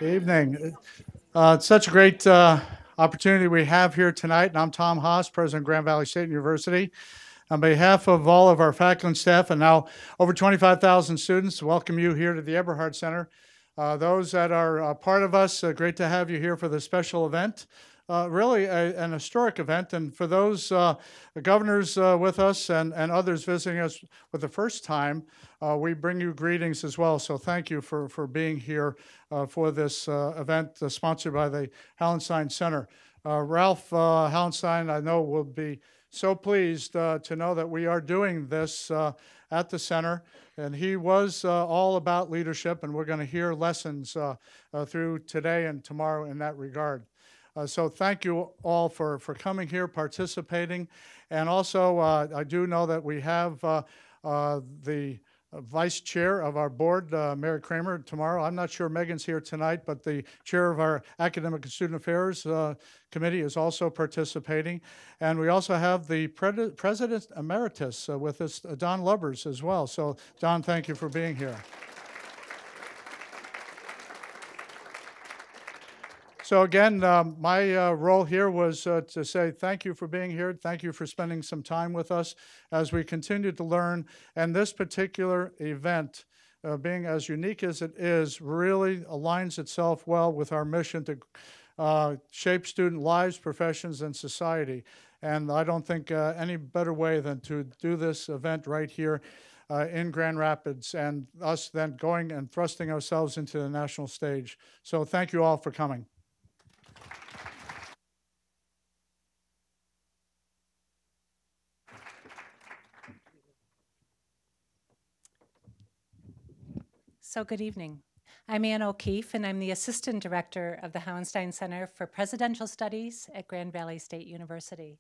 Evening. It's such a great opportunity we have here tonight, and I'm Tom Haas, President of Grand Valley State University. On behalf of all of our faculty and staff, and now over 25,000 students, welcome you here to the Eberhard Center. Those that are part of us, great to have you here for this special event. Really an historic event, and for those governors with us and others visiting us for the first time, we bring you greetings as well. So thank you for being here for this event sponsored by the Hauenstein Center. Ralph Hauenstein, I know, will be so pleased to know that we are doing this at the center. And he was all about leadership, and we're going to hear lessons through today and tomorrow in that regard. So thank you all for coming here, participating. And also, I do know that we have the vice chair of our board, Mary Kramer, tomorrow. I'm not sure Megan's here tonight, but the chair of our Academic and Student Affairs Committee is also participating. And we also have the President Emeritus with us, Don Lubbers, as well. So, Don, thank you for being here. So again, my role here was to say thank you for being here. Thank you for spending some time with us as we continue to learn. And this particular event, being as unique as it is, really aligns itself well with our mission to shape student lives, professions, and society. And I don't think any better way than to do this event right here in Grand Rapids, and us then going and thrusting ourselves into the national stage. So thank you all for coming. So good evening. I'm Ann OKeefe, and I'm the Assistant Director of the Hauenstein Center for Presidential Studies at Grand Valley State University.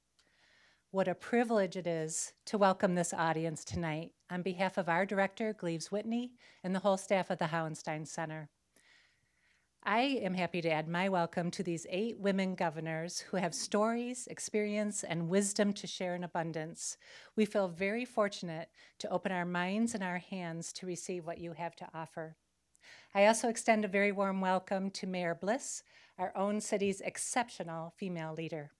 What a privilege it is to welcome this audience tonight on behalf of our director, Gleaves Whitney, and the whole staff of the Hauenstein Center. I am happy to add my welcome to these 8 women governors who have stories, experience, and wisdom to share in abundance. We feel very fortunate to open our minds and our hands to receive what you have to offer. I also extend a very warm welcome to Mayor Bliss, our own city's exceptional female leader.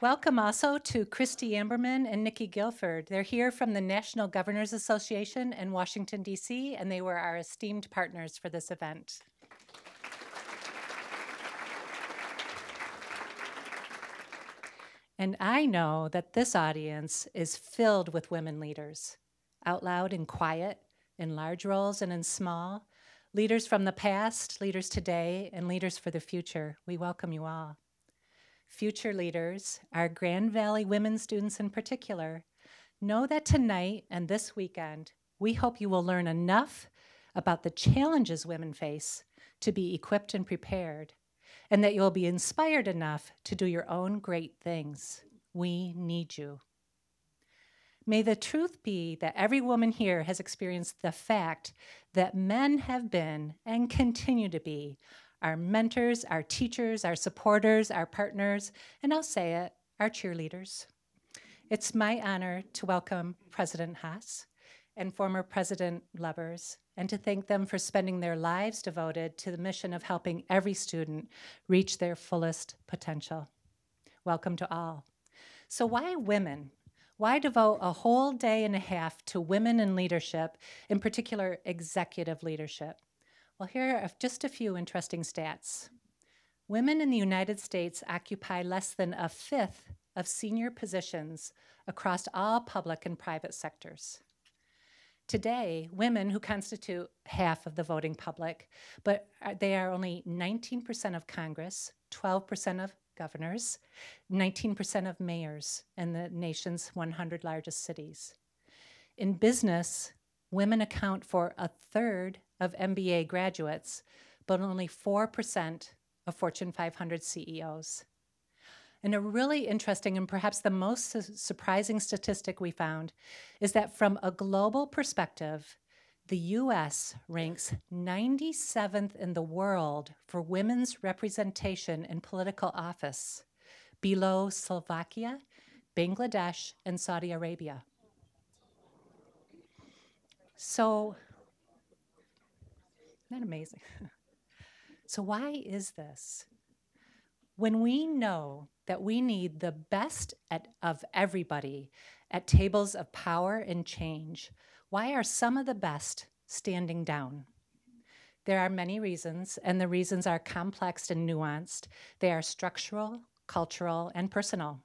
Welcome also to Christy Amberman and Nikki Guilford. They're here from the National Governors Association in Washington, D.C., and they were our esteemed partners for this event. And I know that this audience is filled with women leaders, out loud and quiet, in large roles and in small, leaders from the past, leaders today, and leaders for the future. We welcome you all. Future leaders, our Grand Valley women students in particular, know that tonight and this weekend, we hope you will learn enough about the challenges women face to be equipped and prepared, and that you'll be inspired enough to do your own great things. We need you. May the truth be that every woman here has experienced the fact that men have been and continue to be our mentors, our teachers, our supporters, our partners, and I'll say it, our cheerleaders. It's my honor to welcome President Haas and former President Lubbers, and to thank them for spending their lives devoted to the mission of helping every student reach their fullest potential. Welcome to all. So why women? Why devote a whole day and a half to women in leadership, in particular executive leadership? Well, here are just a few interesting stats. Women in the United States occupy less than 1/5 of senior positions across all public and private sectors. Today, women who constitute half of the voting public, but they are only 19% of Congress, 12% of governors, 19% of mayors in the nation's 100 largest cities. In business, women account for 1/3 of MBA graduates, but only 4% of Fortune 500 CEOs. And a really interesting and perhaps the most surprising statistic we found is that from a global perspective, the US ranks 97th in the world for women's representation in political office, below Slovakia, Bangladesh, and Saudi Arabia. So, isn't that amazing? So why is this? When we know that we need the best of everybody at tables of power and change, why are some of the best standing down? There are many reasons, and the reasons are complex and nuanced. They are structural, cultural, and personal.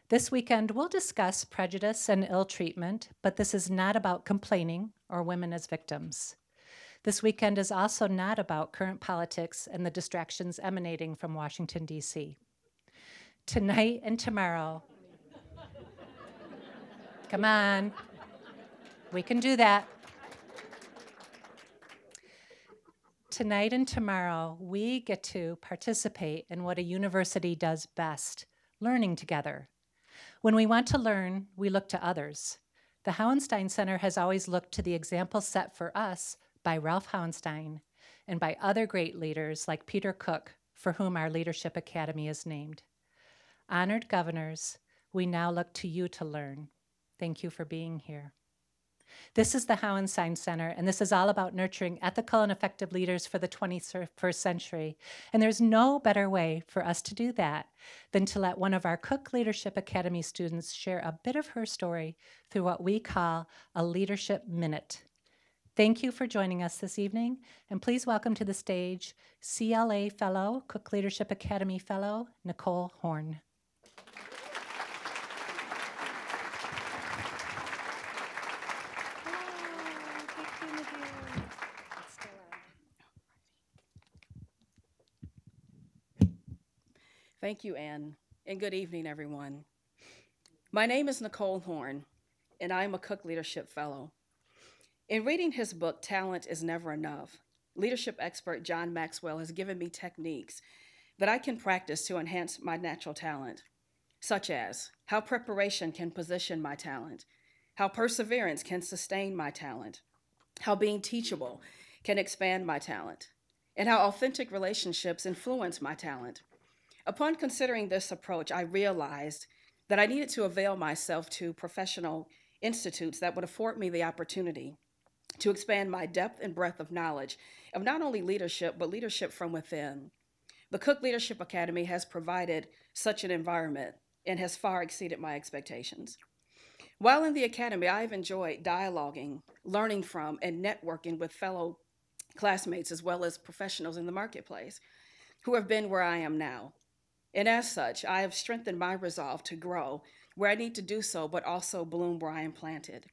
This weekend, we'll discuss prejudice and ill treatment, but this is not about complaining or women as victims. This weekend is also not about current politics and the distractions emanating from Washington, D.C. Tonight and tomorrow, come on, we can do that. Tonight and tomorrow, we get to participate in what a university does best, learning together. When we want to learn, we look to others. The Hauenstein Center has always looked to the example set for us by Ralph Hauenstein and by other great leaders like Peter Cook, for whom our Leadership Academy is named. Honored governors, we now look to you to learn. Thank you for being here. This is the Hauenstein Center, and this is all about nurturing ethical and effective leaders for the 21st century. And there's no better way for us to do that than to let one of our Cook Leadership Academy students share a bit of her story through what we call a Leadership Minute. Thank you for joining us this evening, and please welcome to the stage CLA Fellow, Cook Leadership Academy Fellow, Nicole Horne. Thank you, Ann, and good evening, everyone. My name is Nicole Horne, and I am a Cook Leadership Fellow. In reading his book, Talent is Never Enough, leadership expert John Maxwell has given me techniques that I can practice to enhance my natural talent, such as how preparation can position my talent, how perseverance can sustain my talent, how being teachable can expand my talent, and how authentic relationships influence my talent. Upon considering this approach, I realized that I needed to avail myself to professional institutes that would afford me the opportunity to expand my depth and breadth of knowledge of not only leadership, but leadership from within. The Cook Leadership Academy has provided such an environment and has far exceeded my expectations. While in the academy, I have enjoyed dialoguing, learning from, and networking with fellow classmates as well as professionals in the marketplace who have been where I am now. And as such, I have strengthened my resolve to grow where I need to do so, but also bloom where I am planted.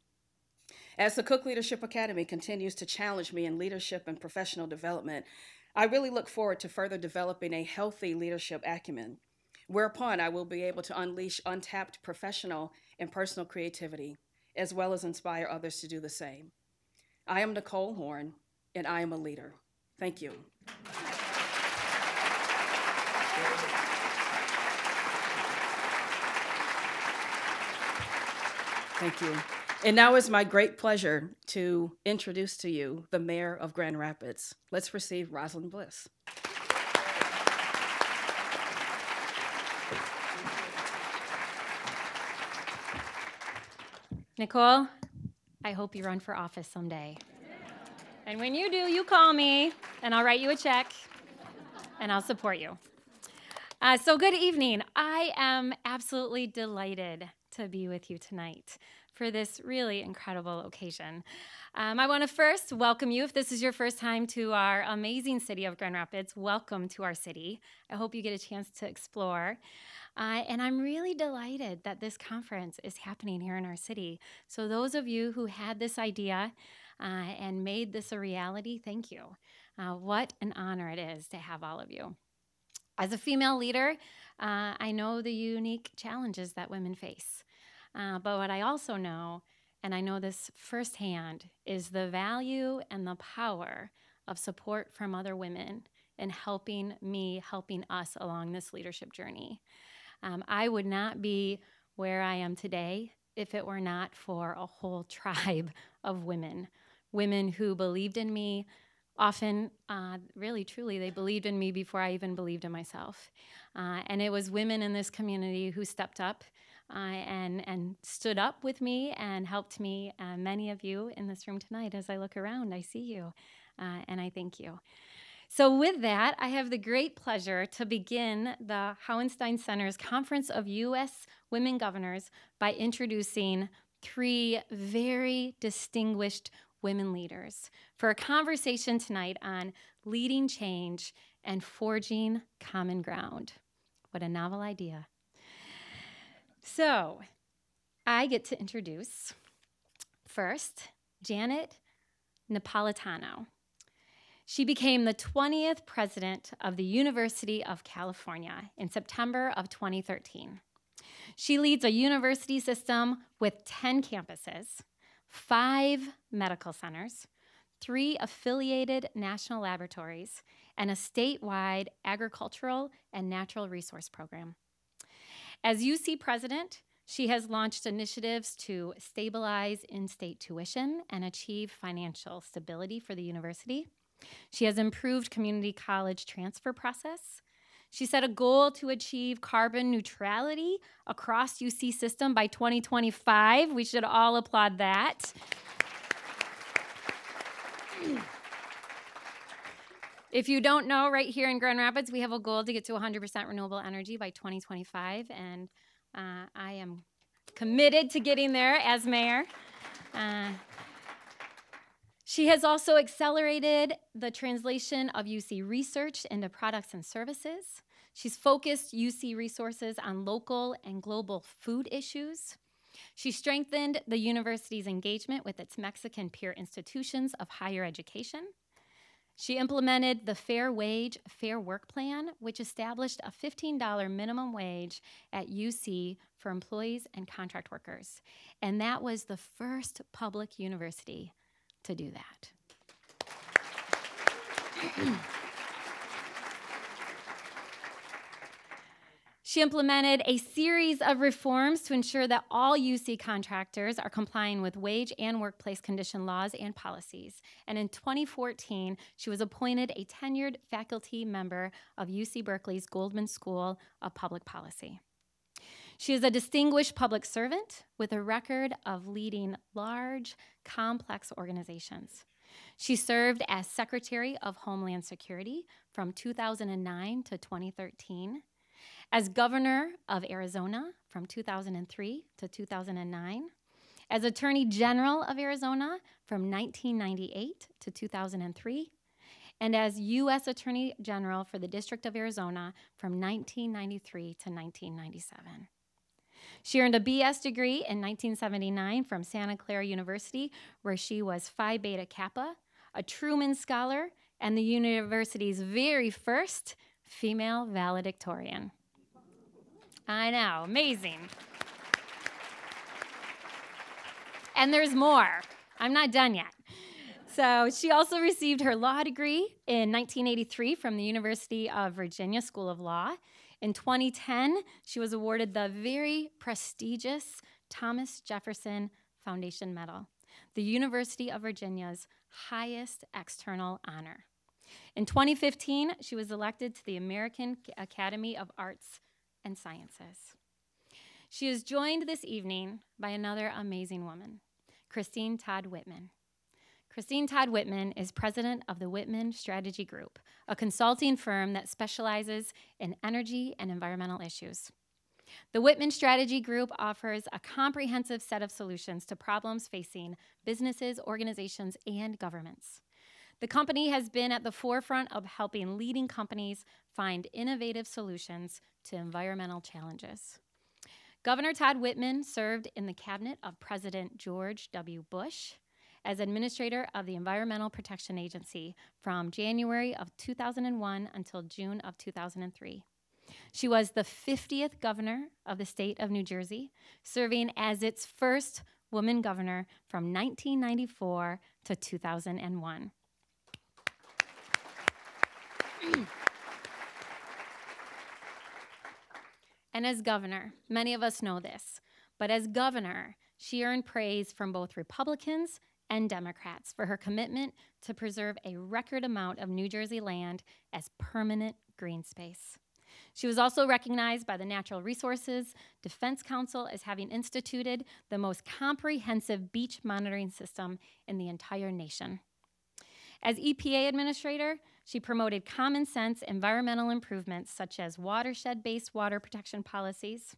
As the Cook Leadership Academy continues to challenge me in leadership and professional development, I really look forward to further developing a healthy leadership acumen, whereupon I will be able to unleash untapped professional and personal creativity, as well as inspire others to do the same. I am Nicole Horne, and I am a leader. Thank you. Thank you. And now it's my great pleasure to introduce to you the Mayor of Grand Rapids. Let's receive Rosalind Bliss. Nicole, I hope you run for office someday. And when you do, you call me, and I'll write you a check, and I'll support you. So good evening. I am absolutely delighted to be with you tonight for this really incredible occasion. I want to first welcome you. If this is your first time to our amazing city of Grand Rapids, welcome to our city. I hope you get a chance to explore. And I'm really delighted that this conference is happening here in our city. So those of you who had this idea and made this a reality, thank you. What an honor it is to have all of you. As a female leader, I know the unique challenges that women face. But what I also know, and I know this firsthand, is the value and the power of support from other women in helping us along this leadership journey. I would not be where I am today if it were not for a whole tribe of women who believed in me. Often, really, truly, they believed in me before I even believed in myself. And it was women in this community who stepped up and stood up with me and helped me. Many of you in this room tonight, as I look around, I see you, and I thank you. So with that, I have the great pleasure to begin the Hauenstein Center's Conference of U.S. Women Governors by introducing 3 very distinguished women leaders for a conversation tonight on leading change and forging common ground. What a novel idea. So I get to introduce first Janet Napolitano. She became the 20th president of the University of California in September of 2013. She leads a university system with 10 campuses, 5 medical centers, 3 affiliated national laboratories, and a statewide agricultural and natural resource program. As UC president, she has launched initiatives to stabilize in-state tuition and achieve financial stability for the university. She has improved community college transfer process. She set a goal to achieve carbon neutrality across UC system by 2025. We should all applaud that. If you don't know, right here in Grand Rapids, we have a goal to get to 100% renewable energy by 2025, and I am committed to getting there as mayor. She has also accelerated the translation of UC research into products and services. She's focused UC resources on local and global food issues. She strengthened the university's engagement with its Mexican peer institutions of higher education. She implemented the Fair Wage, Fair Work Plan, which established a $15 minimum wage at UC for employees and contract workers. And that was the first public university to do that. She implemented a series of reforms to ensure that all UC contractors are complying with wage and workplace condition laws and policies. And in 2014, she was appointed a tenured faculty member of UC Berkeley's Goldman School of Public Policy. She is a distinguished public servant with a record of leading large, complex organizations. She served as Secretary of Homeland Security from 2009 to 2013, as Governor of Arizona from 2003 to 2009, as Attorney General of Arizona from 1998 to 2003, and as U.S. Attorney General for the District of Arizona from 1993 to 1997. She earned a BS degree in 1979 from Santa Clara University, where she was Phi Beta Kappa, a Truman Scholar, and the university's very first female valedictorian. I know, amazing. And there's more. I'm not done yet. So she also received her law degree in 1983 from the University of Virginia School of Law. In 2010, she was awarded the very prestigious Thomas Jefferson Foundation Medal, the University of Virginia's highest external honor. In 2015, she was elected to the American Academy of Arts and Sciences. She is joined this evening by another amazing woman, Christine Todd Whitman. Christine Todd Whitman is president of the Whitman Strategy Group, a consulting firm that specializes in energy and environmental issues. The Whitman Strategy Group offers a comprehensive set of solutions to problems facing businesses, organizations, and governments. The company has been at the forefront of helping leading companies find innovative solutions to environmental challenges. Governor Todd Whitman served in the cabinet of President George W. Bush as administrator of the Environmental Protection Agency from January of 2001 until June of 2003. She was the 50th governor of the state of New Jersey, serving as its first woman governor from 1994 to 2001. And as governor, many of us know this, but as governor, she earned praise from both Republicans and Democrats for her commitment to preserve a record amount of New Jersey land as permanent green space. She was also recognized by the Natural Resources Defense Council as having instituted the most comprehensive beach monitoring system in the entire nation. As EPA administrator, she promoted common sense environmental improvements such as watershed-based water protection policies.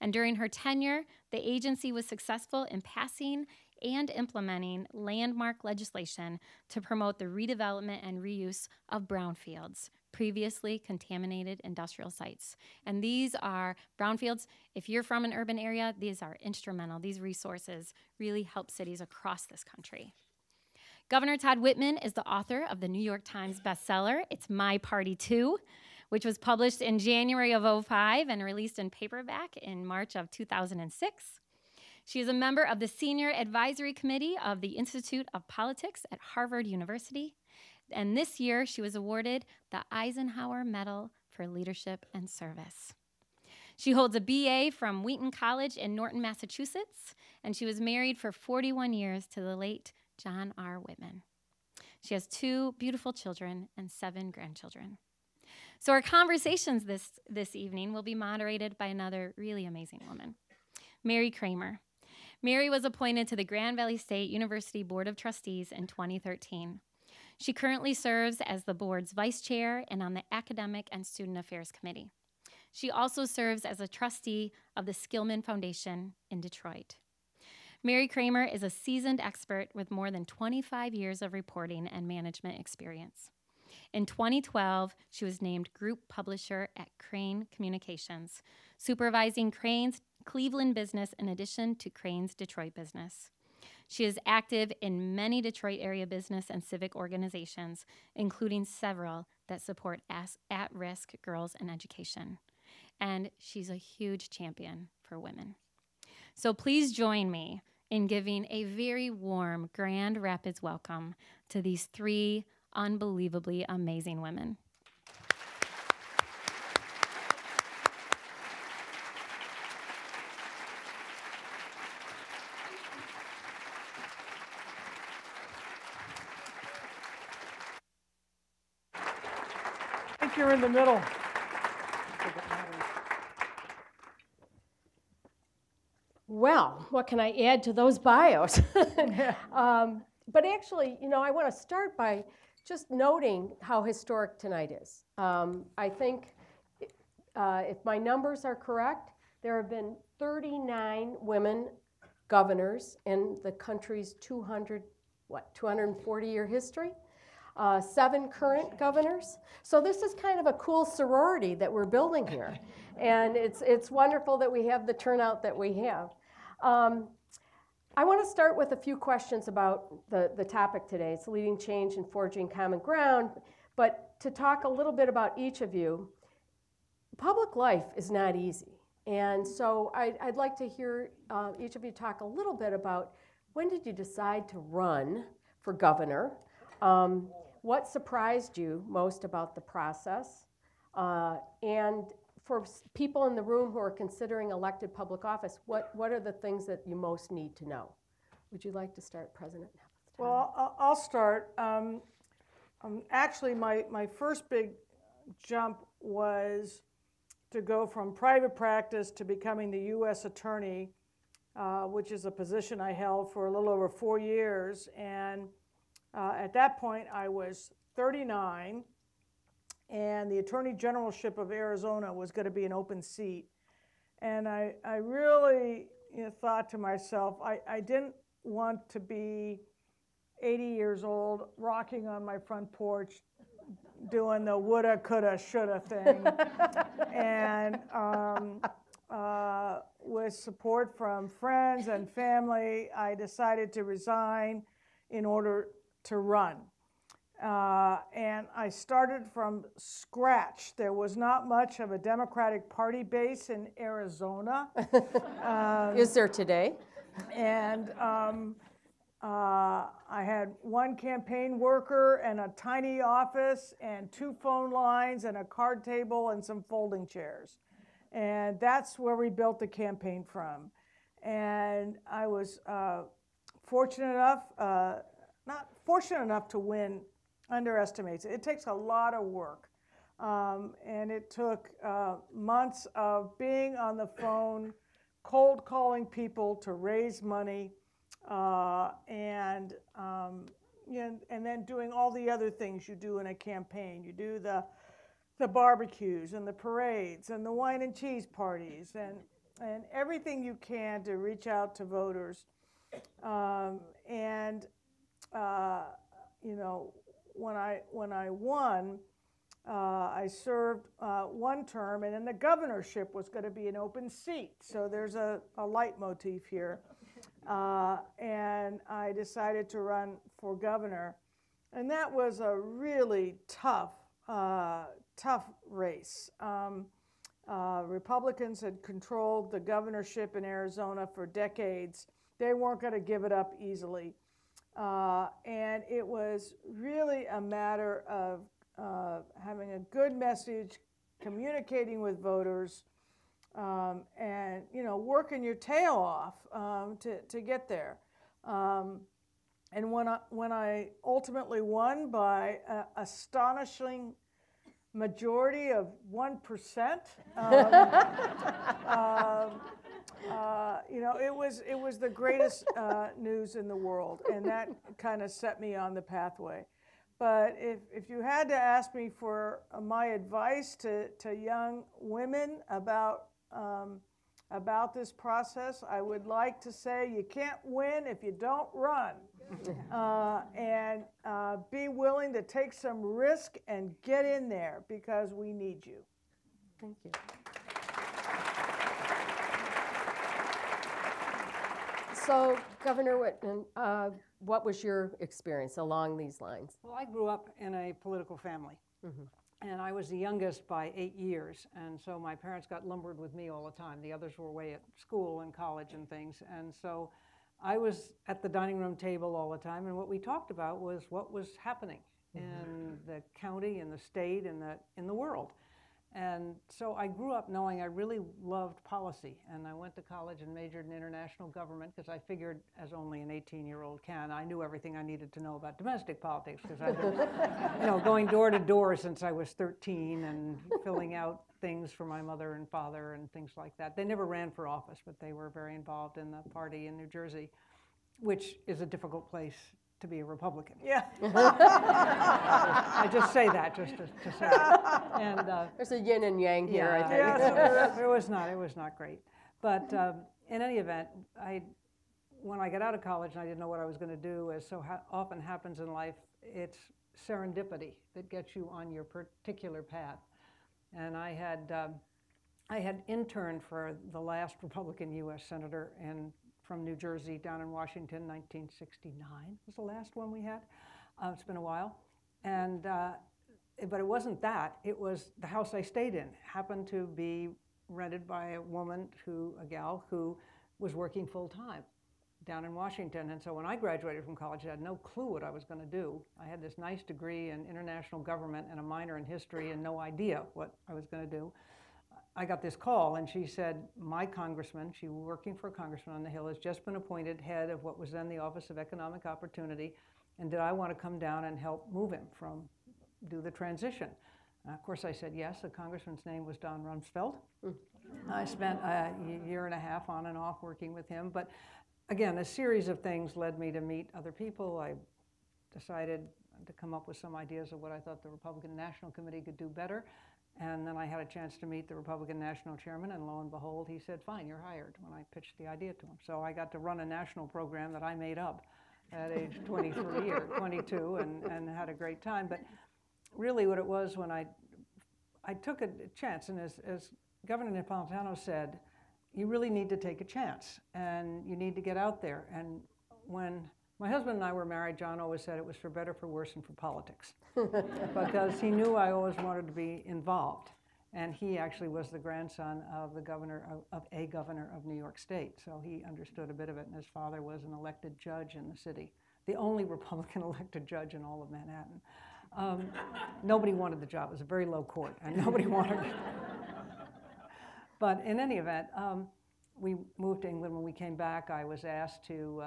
And during her tenure, the agency was successful in passing and implementing landmark legislation to promote the redevelopment and reuse of brownfields, previously contaminated industrial sites. And these are brownfields. If you're from an urban area, these are instrumental. These resources really help cities across this country. Governor Todd Whitman is the author of the New York Times bestseller, It's My Party Too, which was published in January of 2005 and released in paperback in March of 2006. She is a member of the Senior Advisory Committee of the Institute of Politics at Harvard University. And this year, she was awarded the Eisenhower Medal for Leadership and Service. She holds a BA from Wheaton College in Norton, Massachusetts, and she was married for 41 years to the late John R. Whitman. She has 2 beautiful children and 7 grandchildren. So our conversations this evening will be moderated by another really amazing woman, Mary Kramer. Mary was appointed to the Grand Valley State University Board of Trustees in 2013. She currently serves as the board's vice chair and on the Academic and Student Affairs Committee. She also serves as a trustee of the Skillman Foundation in Detroit. Mary Kramer is a seasoned expert with more than 25 years of reporting and management experience. In 2012, she was named group publisher at Crane Communications, supervising Crane's Cleveland business in addition to Crane's Detroit business. She is active in many Detroit area business and civic organizations, including several that support at-risk girls in education. And she's a huge champion for women. So please join me in giving a very warm Grand Rapids welcome to these 3 unbelievably amazing women. I think you're in the middle. Well, what can I add to those bios? But actually, you know, I want to start by just noting how historic tonight is. I think if my numbers are correct, there have been 39 women governors in the country's 240-year history. 7 current governors. So this is kind of a cool sorority that we're building here. And it's wonderful that we have the turnout that we have. I want to start with a few questions about the topic today. It's leading change and forging common ground. But to talk a little bit about each of you, public life is not easy. And so I'd like to hear each of you talk a little bit about when did you decide to run for governor? What surprised you most about the process? And for people in the room who are considering elected public office, what are the things that you most need to know? Would you like to start, President? Well, I'll start. Actually, my first big jump was to go from private practice to becoming the U.S. Attorney, which is a position I held for a little over 4 years. And at that point, I was 39, and the Attorney Generalship of Arizona was going to be an open seat. And I really thought to myself, I didn't want to be 80 years old, rocking on my front porch, doing the woulda, coulda, shoulda thing. And with support from friends and family, I decided to resign in order to run. And I started from scratch. There was not much of a Democratic Party base in Arizona. Is there today? And I had 1 campaign worker and a tiny office and 2 phone lines and a card table and some folding chairs. And that's where we built the campaign from. And I was fortunate enough, not fortunate enough to win, underestimates it. It takes a lot of work. And it took months of being on the phone, cold calling people to raise money, and then doing all the other things you do in a campaign. You do the barbecues and the parades and the wine and cheese parties and everything you can to reach out to voters. When I won, I served one term, and then the governorship was going to be an open seat. So there's a leitmotif here. And I decided to run for governor. And that was a really tough race. Republicans had controlled the governorship in Arizona for decades. They weren't going to give it up easily. And it was really a matter of having a good message, communicating with voters, and working your tail off to get there. And when I ultimately won by an astonishing majority of 1%, it was the greatest news in the world, and that kind of set me on the pathway. But if you had to ask me for my advice to young women about this process, I would like to say you can't win if you don't run. And be willing to take some risk and get in there, because we need you. Thank you. So, Governor Whitman, what was your experience along these lines? Well, I grew up in a political family. And I was the youngest by 8 years, and so my parents got lumbered with me all the time. The others were away at school and college and things, and so I was at the dining room table all the time, and what we talked about was what was happening in the county, in the state, in the world. And so I grew up knowing I really loved policy, and I went to college and majored in international government because I figured, as only an 18-year-old can, I knew everything I needed to know about domestic politics, because I've been going door to door since I was 13 and filling out things for my mother and father and things like that. They never ran for office, but they were very involved in the party in New Jersey, which is a difficult place to be a Republican. Yeah. I just say that just to say it. And there's a yin and yang here, I think. Yeah, it was not great. But in any event, when I got out of college and I didn't know what I was going to do, as so often happens in life, it's serendipity that gets you on your particular path. And I had interned for the last Republican U.S. Senator from New Jersey down in Washington, 1969 was the last one we had. It's been a while. And, but it wasn't that. It was the house I stayed in happened to be rented by a gal who was working full-time down in Washington. And so when I graduated from college, I had no clue what I was going to do. I had this nice degree in international government and a minor in history and no idea what I was going to do. I got this call, and she said, my congressman, she was working for a congressman on the Hill, has just been appointed head of what was then the Office of Economic Opportunity, and did I want to come down and help move him do the transition? Of course, I said yes. The congressman's name was Don Rumsfeld. I spent a year and a half on and off working with him, but again, a series of things led me to meet other people. I decided to come up with some ideas of what I thought the Republican National Committee could do better. And then I had a chance to meet the Republican National Chairman, and lo and behold, he said, fine, you're hired, when I pitched the idea to him. So I got to run a national program that I made up at age 23 or 22 and had a great time. But really what it was when I took a chance, and as Governor Napolitano said, you really need to take a chance, and you need to get out there. And when my husband and I were married, John always said it was for better, for worse, and for politics, because he knew I always wanted to be involved. And he actually was the grandson of a governor of New York State, so he understood a bit of it, and his father was an elected judge in the city, the only Republican elected judge in all of Manhattan. Nobody wanted the job. It was a very low court, and nobody wanted it. But in any event, we moved to England. When we came back, I was asked to,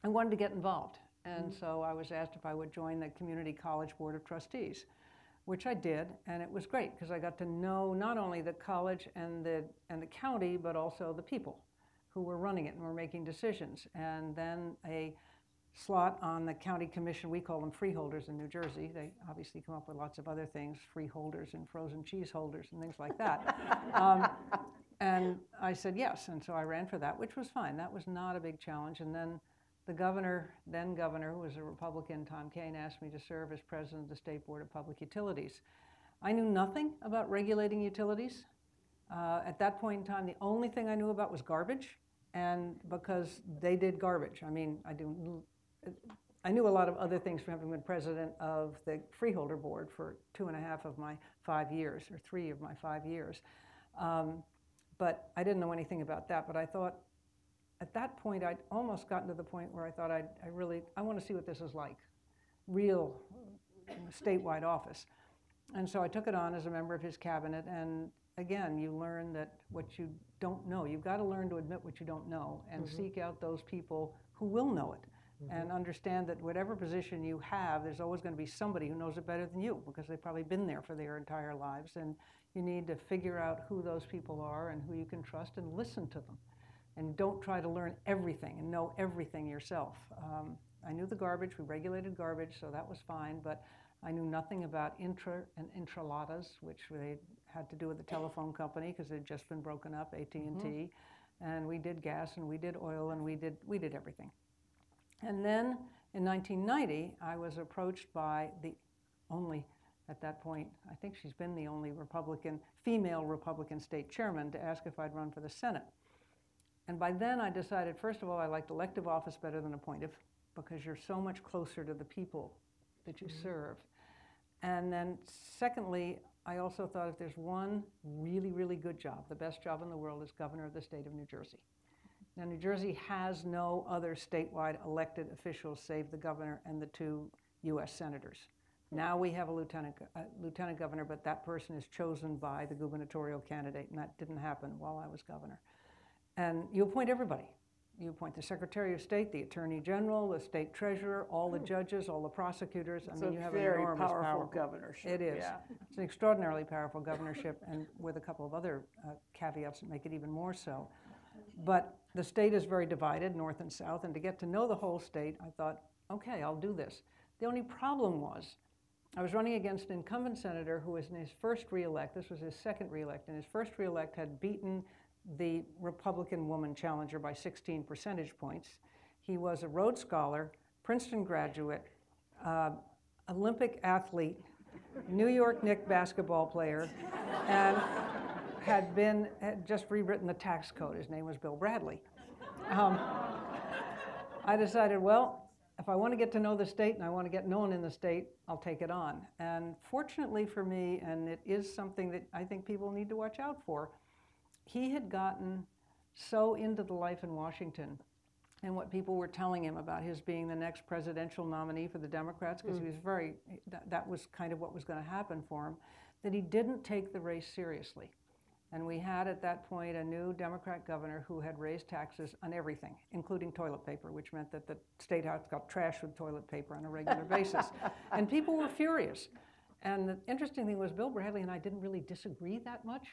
I wanted to get involved. And so I was asked if I would join the Community College Board of Trustees, which I did, and it was great because I got to know not only the college and the county, but also the people who were running it and were making decisions. And then a slot on the county commission, we call them freeholders in New Jersey. They obviously come up with lots of other things, freeholders and frozen cheese holders and things like that. And I said yes, and so I ran for that, which was fine. That was not a big challenge. And then the then governor, who was a Republican, Tom Kean, asked me to serve as president of the State Board of Public Utilities. I knew nothing about regulating utilities. At that point in time, the only thing I knew about was garbage, and because they did garbage. I mean, I knew a lot of other things from having been president of the Freeholder Board for 2.5 of my 5 years, or 3 of my 5 years. But I didn't know anything about that, but I thought, at that point, I'd almost gotten to the point where I thought I want to see what this is like, real statewide office. And so I took it on as a member of his cabinet, and again, you learn that what you don't know, you've got to learn to admit what you don't know and seek out those people who will know it and understand that whatever position you have, there's always going to be somebody who knows it better than you because they've probably been there for their entire lives, and you need to figure out who those people are and who you can trust and listen to them. And don't try to learn everything and know everything yourself. I knew the garbage, we regulated garbage, so that was fine, but I knew nothing about intra and intralatas, which they had to do with the telephone company because they'd just been broken up, AT&T, and we did gas and we did oil and we did everything. And then in 1990, I was approached by the only, at that point, I think she's been the only female Republican state chairman to ask if I'd run for the Senate. And by then I decided, first of all, I liked elective office better than appointive because you're so much closer to the people that you serve. And then secondly, I also thought if there's one really, really good job, the best job in the world is governor of the state of New Jersey. Now, New Jersey has no other statewide elected officials save the governor and the 2 U.S. senators. Now we have a lieutenant governor, but that person is chosen by the gubernatorial candidate, and that didn't happen while I was governor. And you appoint everybody. You appoint the Secretary of State, the Attorney General, the State Treasurer, all the judges, all the prosecutors. I mean, you have an enormous powerful governorship. It is. Yeah. It's an extraordinarily powerful governorship, and with a couple of other caveats that make it even more so. But the state is very divided, north and south, and to get to know the whole state, I thought, okay, I'll do this. The only problem was, I was running against an incumbent senator who was in his first reelect. This was his second reelect, and his first reelect had beaten the Republican woman challenger by 16 percentage points. He was a Rhodes Scholar, Princeton graduate, Olympic athlete, New York Knicks basketball player, and had just rewritten the tax code. His name was Bill Bradley. I decided, well, if I want to get to know the state and I want to get known in the state, I'll take it on. And fortunately for me, and it is something that I think people need to watch out for, he had gotten so into the life in Washington and what people were telling him about his being the next presidential nominee for the Democrats, because he was that was kind of what was going to happen for him, that he didn't take the race seriously. And we had at that point a new Democrat governor who had raised taxes on everything, including toilet paper, which meant that the State House got trashed with toilet paper on a regular basis. And people were furious. And the interesting thing was Bill Bradley and I didn't really disagree that much.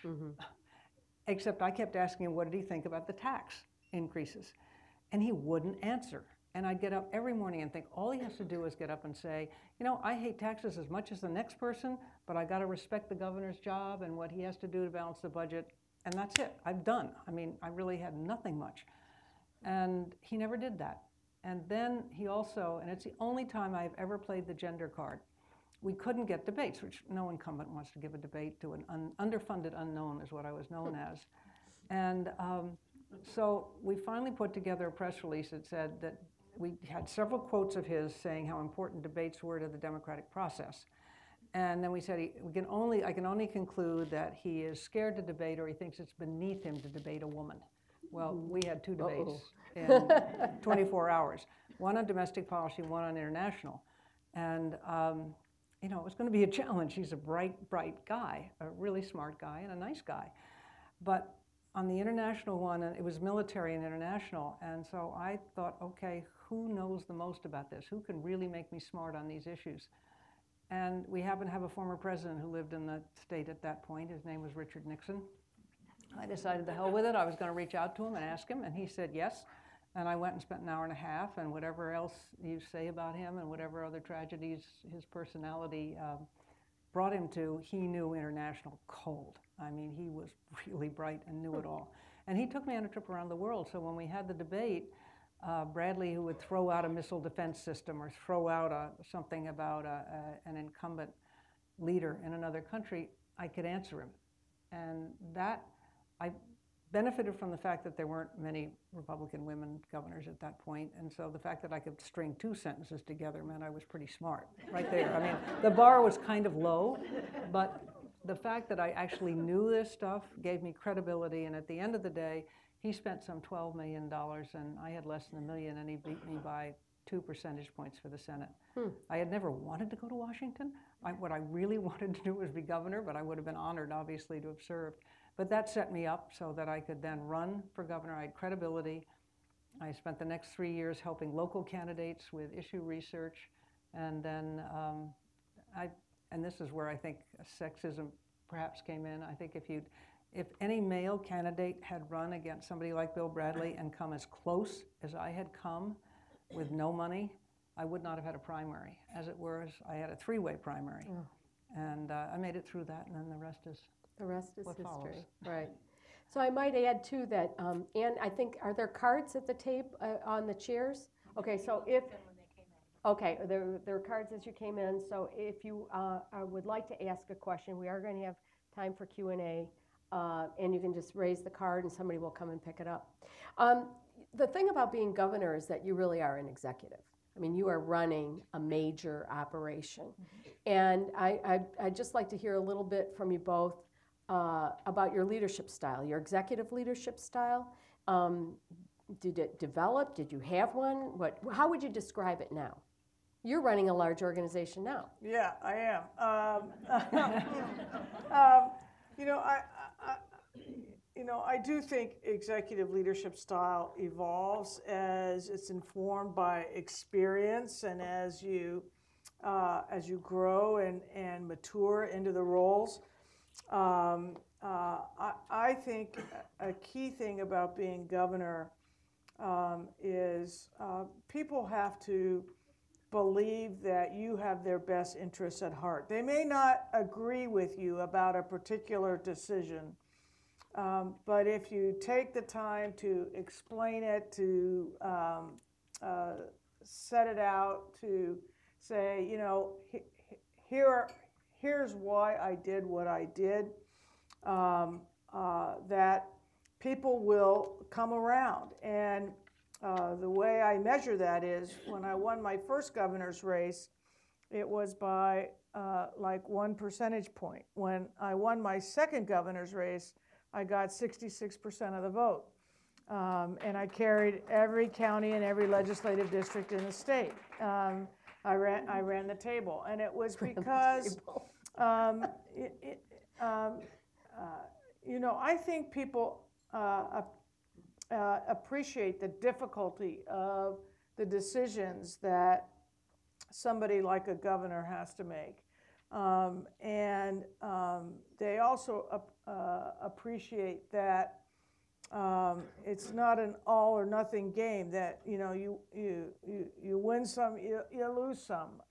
Except I kept asking him, what did he think about the tax increases? And he wouldn't answer. And I'd get up every morning and think, all he has to do is get up and say, you know, I hate taxes as much as the next person, but I got to respect the governor's job and what he has to do to balance the budget. And that's it. I'm done. I mean, I really had nothing much. And he never did that. And then he also, and it's the only time I've ever played the gender card, we couldn't get debates, which no incumbent wants to give a debate to an underfunded unknown is what I was known as. And so we finally put together a press release that said that we had several quotes of his saying how important debates were to the democratic process. And then we said I can only conclude that he is scared to debate or he thinks it's beneath him to debate a woman. Well, we had 2 debates in 24 hours, one on domestic policy, one on international. And you know, it was going to be a challenge. He's a bright guy, a really smart guy, and a nice guy. But on the international one, it was military and international, and so I thought, okay, who knows the most about this? Who can really make me smart on these issues? And we happened to have a former president who lived in the state at that point. His name was Richard Nixon. I decided the hell with it. I was going to reach out to him and ask him, and he said yes. And I went and spent an hour and a half, and whatever else you say about him and whatever other tragedies his personality brought him to, he knew international cold. I mean, he was really bright and knew it all. And he took me on a trip around the world. So when we had the debate, Bradley, who would throw out a missile defense system or throw out something about an incumbent leader in another country, I could answer him. And that, I benefited from the fact that there weren't many Republican women governors at that point. And so the fact that I could string 2 sentences together meant I was pretty smart right there. I mean, the bar was kind of low, but the fact that I actually knew this stuff gave me credibility. And at the end of the day, he spent some $12 million, and I had less than $1 million, and he beat me by 2 percentage points for the Senate. I had never wanted to go to Washington. What I really wanted to do was be governor, but I would have been honored, obviously, to have served. But that set me up so that I could then run for governor. I had credibility. I spent the next 3 years helping local candidates with issue research, and then and this is where I think sexism perhaps came in. I think if any male candidate had run against somebody like Bill Bradley and come as close as I had come with no money, I would not have had a primary. As it was, I had a 3-way primary. And I made it through that, and then the rest is history. Follows. Right. So I might add too that, Ann, I think, are there cards at the table on the chairs? Okay, so if, okay, there are cards as you came in. So if you would like to ask a question, we are going to have time for Q&A, and you can just raise the card and somebody will come and pick it up. The thing about being governor is that you really are an executive. I mean, you are running a major operation. And I'd just like to hear a little bit from you both about your leadership style, your executive leadership style. Did it develop? Did you have one? How would you describe it now? You're running a large organization now. Yeah, I am. I do think executive leadership style evolves as it's informed by experience and as you grow and mature into the roles. I think a key thing about being governor is people have to believe that you have their best interests at heart. They may not agree with you about a particular decision, but if you take the time to explain it, to set it out, to say, here's why I did what I did, that people will come around. And the way I measure that is when I won my first governor's race, it was by like 1 percentage point. When I won my second governor's race, I got 66% of the vote. And I carried every county and every legislative district in the state. I ran the table, and it was because, I think people appreciate the difficulty of the decisions that somebody like a governor has to make. And they also appreciate that it's not an all or nothing game, that you win some, you lose some,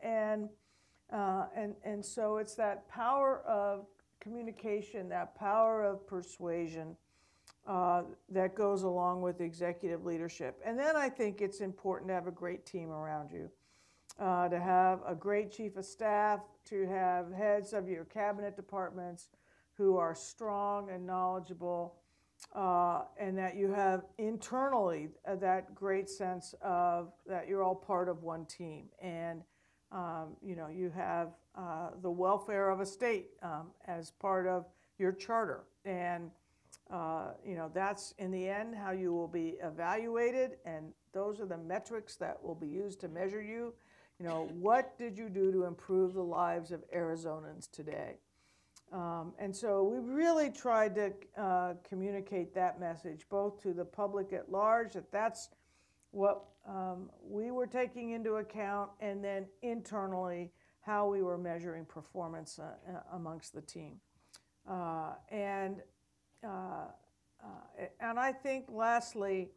and so it's that power of communication, that power of persuasion that goes along with executive leadership. And then I think it's important to have a great team around you, to have a great chief of staff, to have heads of your cabinet departments who are strong and knowledgeable, and that you have internally that great sense of that you're all part of one team. And you have the welfare of a state as part of your charter. And that's in the end how you will be evaluated, and those are the metrics that will be used to measure you. What did you do to improve the lives of Arizonans today? And so we really tried to communicate that message both to the public at large, that's what we were taking into account, and then internally how we were measuring performance amongst the team. And I think, lastly,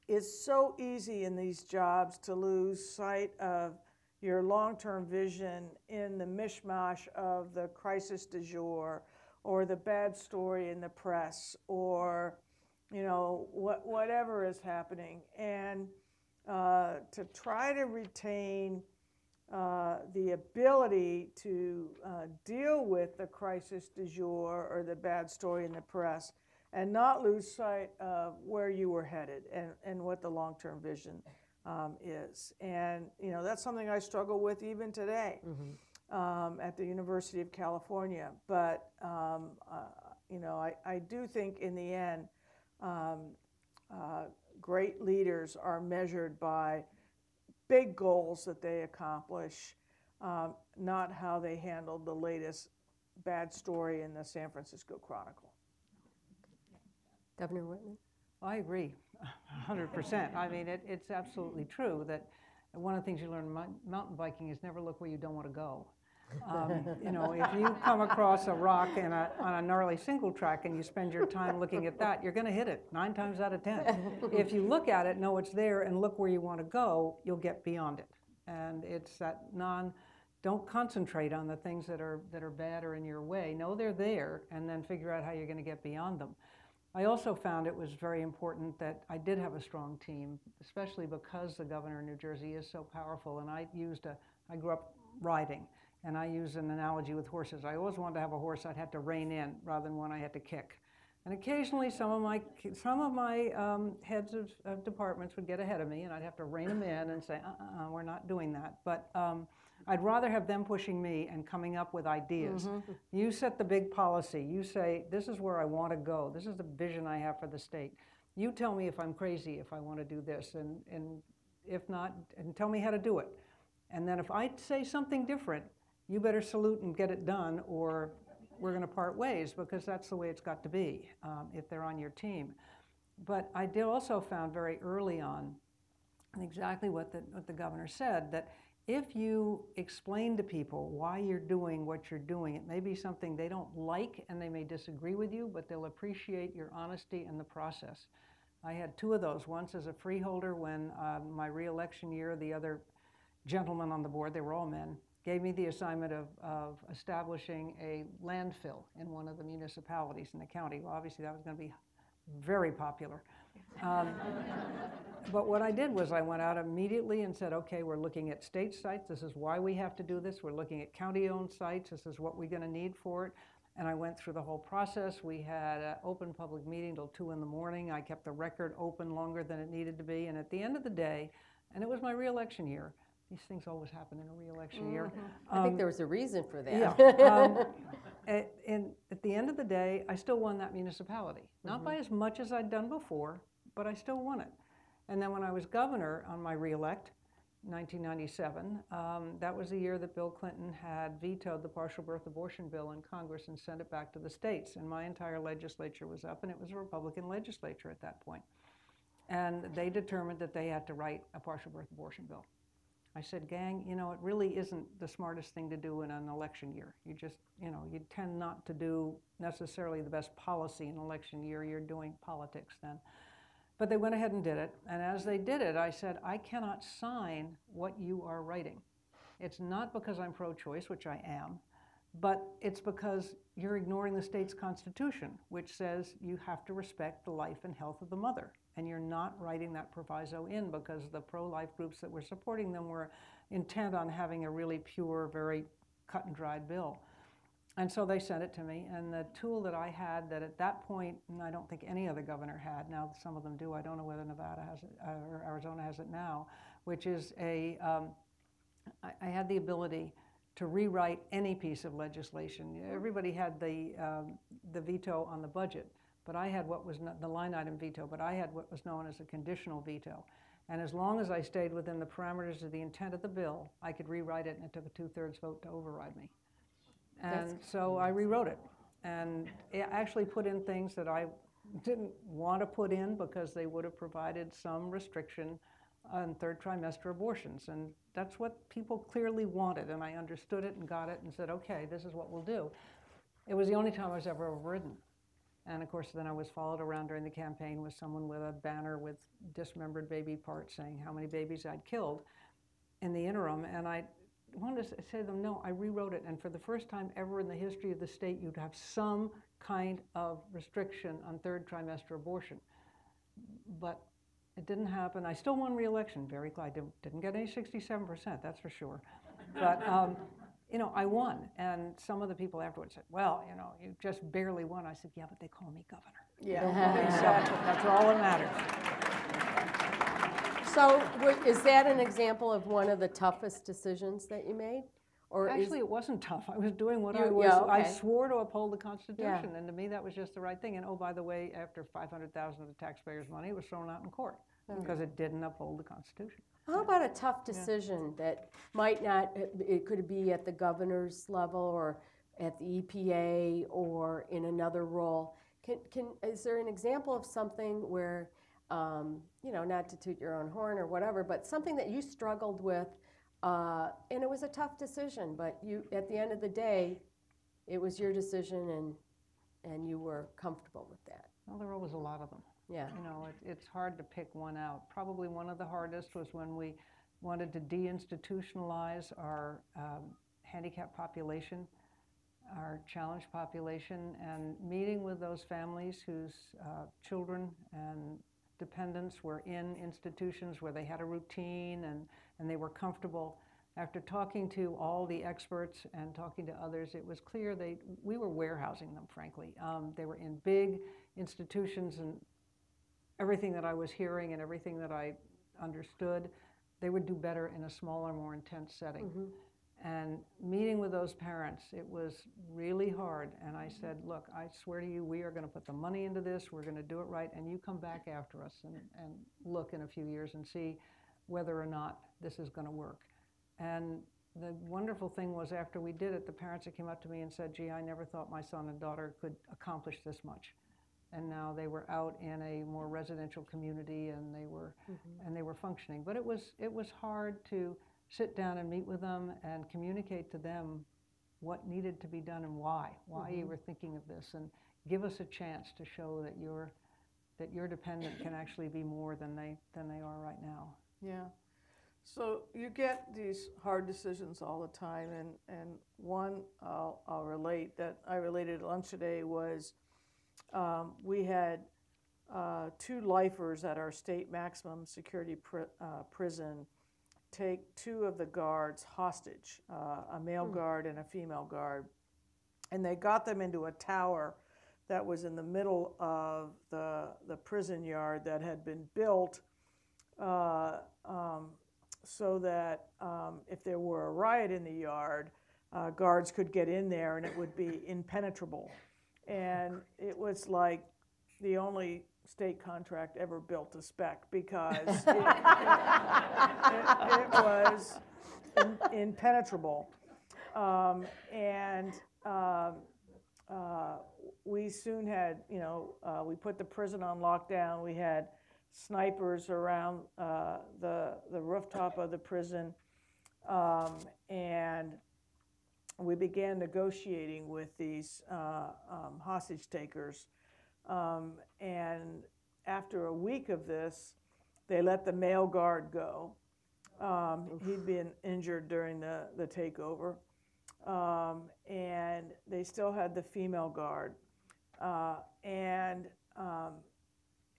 it's so easy in these jobs to lose sight of your long-term vision in the mishmash of the crisis du jour, or the bad story in the press, or whatever is happening, and to try to retain the ability to deal with the crisis du jour or the bad story in the press, and not lose sight of where you were headed and what the long-term vision is. And that's something I struggle with even today at the University of California. But I do think in the end, great leaders are measured by big goals that they accomplish, not how they handled the latest bad story in the San Francisco Chronicle. Governor Whitman? I agree, 100%. I mean, it's absolutely true that one of the things you learn in mountain biking is never look where you don't want to go. If you come across a rock on a gnarly single track and you spend your time looking at that, you're going to hit it 9 times out of 10. If you look at it, know it's there, and look where you want to go, you'll get beyond it. And it's that don't concentrate on the things that are bad or in your way. Know they're there, and then figure out how you're going to get beyond them. I also found it was very important that I did have a strong team, especially because the governor of New Jersey is so powerful. And I grew up riding, and I use an analogy with horses. I always wanted to have a horse I'd have to rein in rather than one I had to kick. And occasionally some of my heads of departments would get ahead of me, and I'd have to rein them in and say, we're not doing that. But I'd rather have them pushing me and coming up with ideas. You set the big policy. You say, this is where I want to go. This is the vision I have for the state. You tell me if I'm crazy if I want to do this, and if not, and tell me how to do it. And then if I say something different, you better salute and get it done, or we're going to part ways, because that's the way it's got to be if they're on your team. But I did also found very early on exactly what the governor said, that if you explain to people why you're doing what you're doing, it may be something they don't like and they may disagree with you, but they'll appreciate your honesty in the process. I had 2 of those. Once as a freeholder when my re-election year, the other gentlemen on the board, they were all men, gave me the assignment of establishing a landfill in one of the municipalities in the county. Well, obviously that was going to be very popular. But what I did was I went out immediately and said, okay, we're looking at state sites. This is why we have to do this. We're looking at county-owned sites. This is what we're going to need for it. And I went through the whole process. We had an open public meeting till 2 in the morning. I kept the record open longer than it needed to be. And at the end of the day, and it was my re-election year. These things always happen in a re-election year. I think there was a reason for that. Yeah. And at the end of the day, I still won that municipality. Not by as much as I'd done before, but I still won it. And then when I was governor on my re-elect, 1997, that was the year that Bill Clinton had vetoed the partial birth abortion bill in Congress and sent it back to the states. And my entire legislature was up, and it was a Republican legislature at that point. And they determined that they had to write a partial birth abortion bill. I said, gang, it really isn't the smartest thing to do in an election year. You just, you tend not to do necessarily the best policy in an election year. You're doing politics then. But they went ahead and did it. And as they did it, I said, I cannot sign what you are writing. It's not because I'm pro-choice, which I am, but it's because you're ignoring the state's constitution, which says you have to respect the life and health of the mother. And you're not writing that proviso in because the pro-life groups that were supporting them were intent on having a really pure, very cut and dried bill. And so they sent it to me, and the tool that I had that at that point, and I don't think any other governor had, now some of them do, I don't know whether Nevada has it, or Arizona has it now, which is I had the ability to rewrite any piece of legislation. Everybody had the veto on the budget, but I had what was the line item veto, but I had what was known as a conditional veto. And as long as I stayed within the parameters of the intent of the bill, I could rewrite it, and it took a 2/3 vote to override me. And so I rewrote it, and it actually put in things that I didn't want to put in because they would have provided some restriction on third trimester abortions. And that's what people clearly wanted, and I understood it and got it and said, okay, this is what we'll do. It was the only time I was ever overridden. And of course, then I was followed around during the campaign with someone with a banner with dismembered baby parts saying how many babies I'd killed in the interim. And I wanted to say to them, no, I rewrote it. And for the first time ever in the history of the state, you'd have some kind of restriction on third trimester abortion. But it didn't happen. I still won re-election, very glad. Didn't get any 67%, that's for sure. But you know, I won. And some of the people afterwards said, well, you know, you just barely won. I said, yeah, but they call me governor. Yeah, exactly. That's all that matters. So is that an example of one of the toughest decisions that you made? Or actually, it wasn't tough. I was doing what I swore to uphold the Constitution, and to me that was just the right thing. And oh, by the way, after $500,000 of the taxpayers' money, it was thrown out in court because it didn't uphold the Constitution. How about a tough decision that might not, it could be at the governor's level or at the EPA or in another role? Is there an example of something where, you know, not to toot your own horn or whatever, but something that you struggled with and it was a tough decision, but you, at the end of the day, it was your decision and you were comfortable with that? Well, there were always a lot of them. Yeah. You know, it's hard to pick one out. Probably one of the hardest was when we wanted to deinstitutionalize our handicapped population, our challenged population, and meeting with those families whose children and dependents were in institutions where they had a routine and they were comfortable. After talking to all the experts and talking to others, it was clear we were warehousing them, frankly. They were in big institutions, and everything that I was hearing and everything that I understood, they would do better in a smaller, more intense setting. Mm-hmm. And meeting with those parents, it was really hard. And I said, look, I swear to you, we are going to put the money into this, we're going to do it right, and you come back after us and look in a few years and see whether or not this is going to work. And the wonderful thing was, after we did it, the parents that came up to me and said, gee, I never thought my son and daughter could accomplish this much. And now they were out in a more residential community, and they were and they were functioning. But it was hard to sit down and meet with them and communicate to them what needed to be done and why you were thinking of this, and give us a chance to show that your dependent can actually be more than they are right now. Yeah. So you get these hard decisions all the time, and one I'll relate that I related at lunch today was we had 2 lifers at our state maximum security prison take 2 of the guards hostage, a male guard and a female guard, and they got them into a tower that was in the middle of the prison yard that had been built so that if there were a riot in the yard, guards could get in there and it would be impenetrable. And it was like the only state contract ever built to spec, because it was impenetrable. We soon had, we put the prison on lockdown. We had snipers around the rooftop of the prison, and we began negotiating with these hostage takers. And after a week of this, they let the male guard go. He'd been injured during the takeover. And they still had the female guard.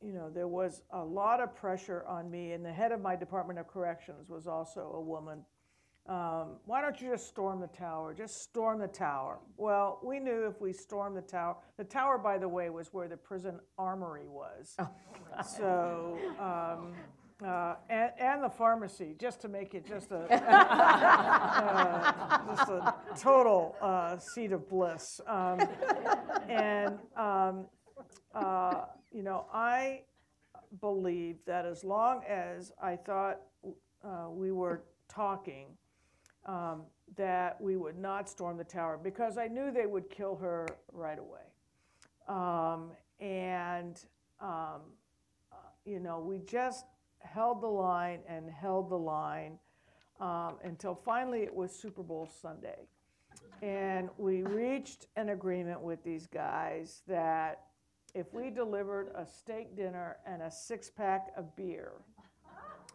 There was a lot of pressure on me, and the head of my Department of Corrections was also a woman. Why don't you just storm the tower? Just storm the tower. Well, we knew if we stormed the tower, by the way, was where the prison armory was. Oh, so, and the pharmacy, just to make it just a total seat of bliss. I believe that as long as I thought we were talking, that we would not storm the tower, because I knew they would kill her right away. We just held the line and held the line until finally it was Super Bowl Sunday. And we reached an agreement with these guys that if we delivered a steak dinner and a 6-pack of beer,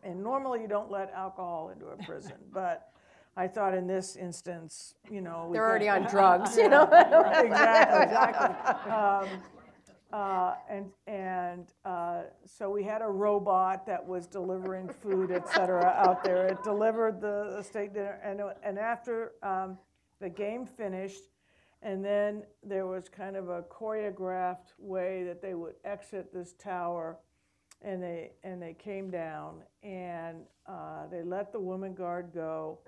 and normally you don't let alcohol into a prison, but I thought in this instance, you know, they're already on drugs, you know. Exactly. So we had a robot that was delivering food, et cetera, out there. It delivered the steak dinner, and after the game finished, and then there was kind of a choreographed way that they would exit this tower, and they came down, and they let the woman guard go,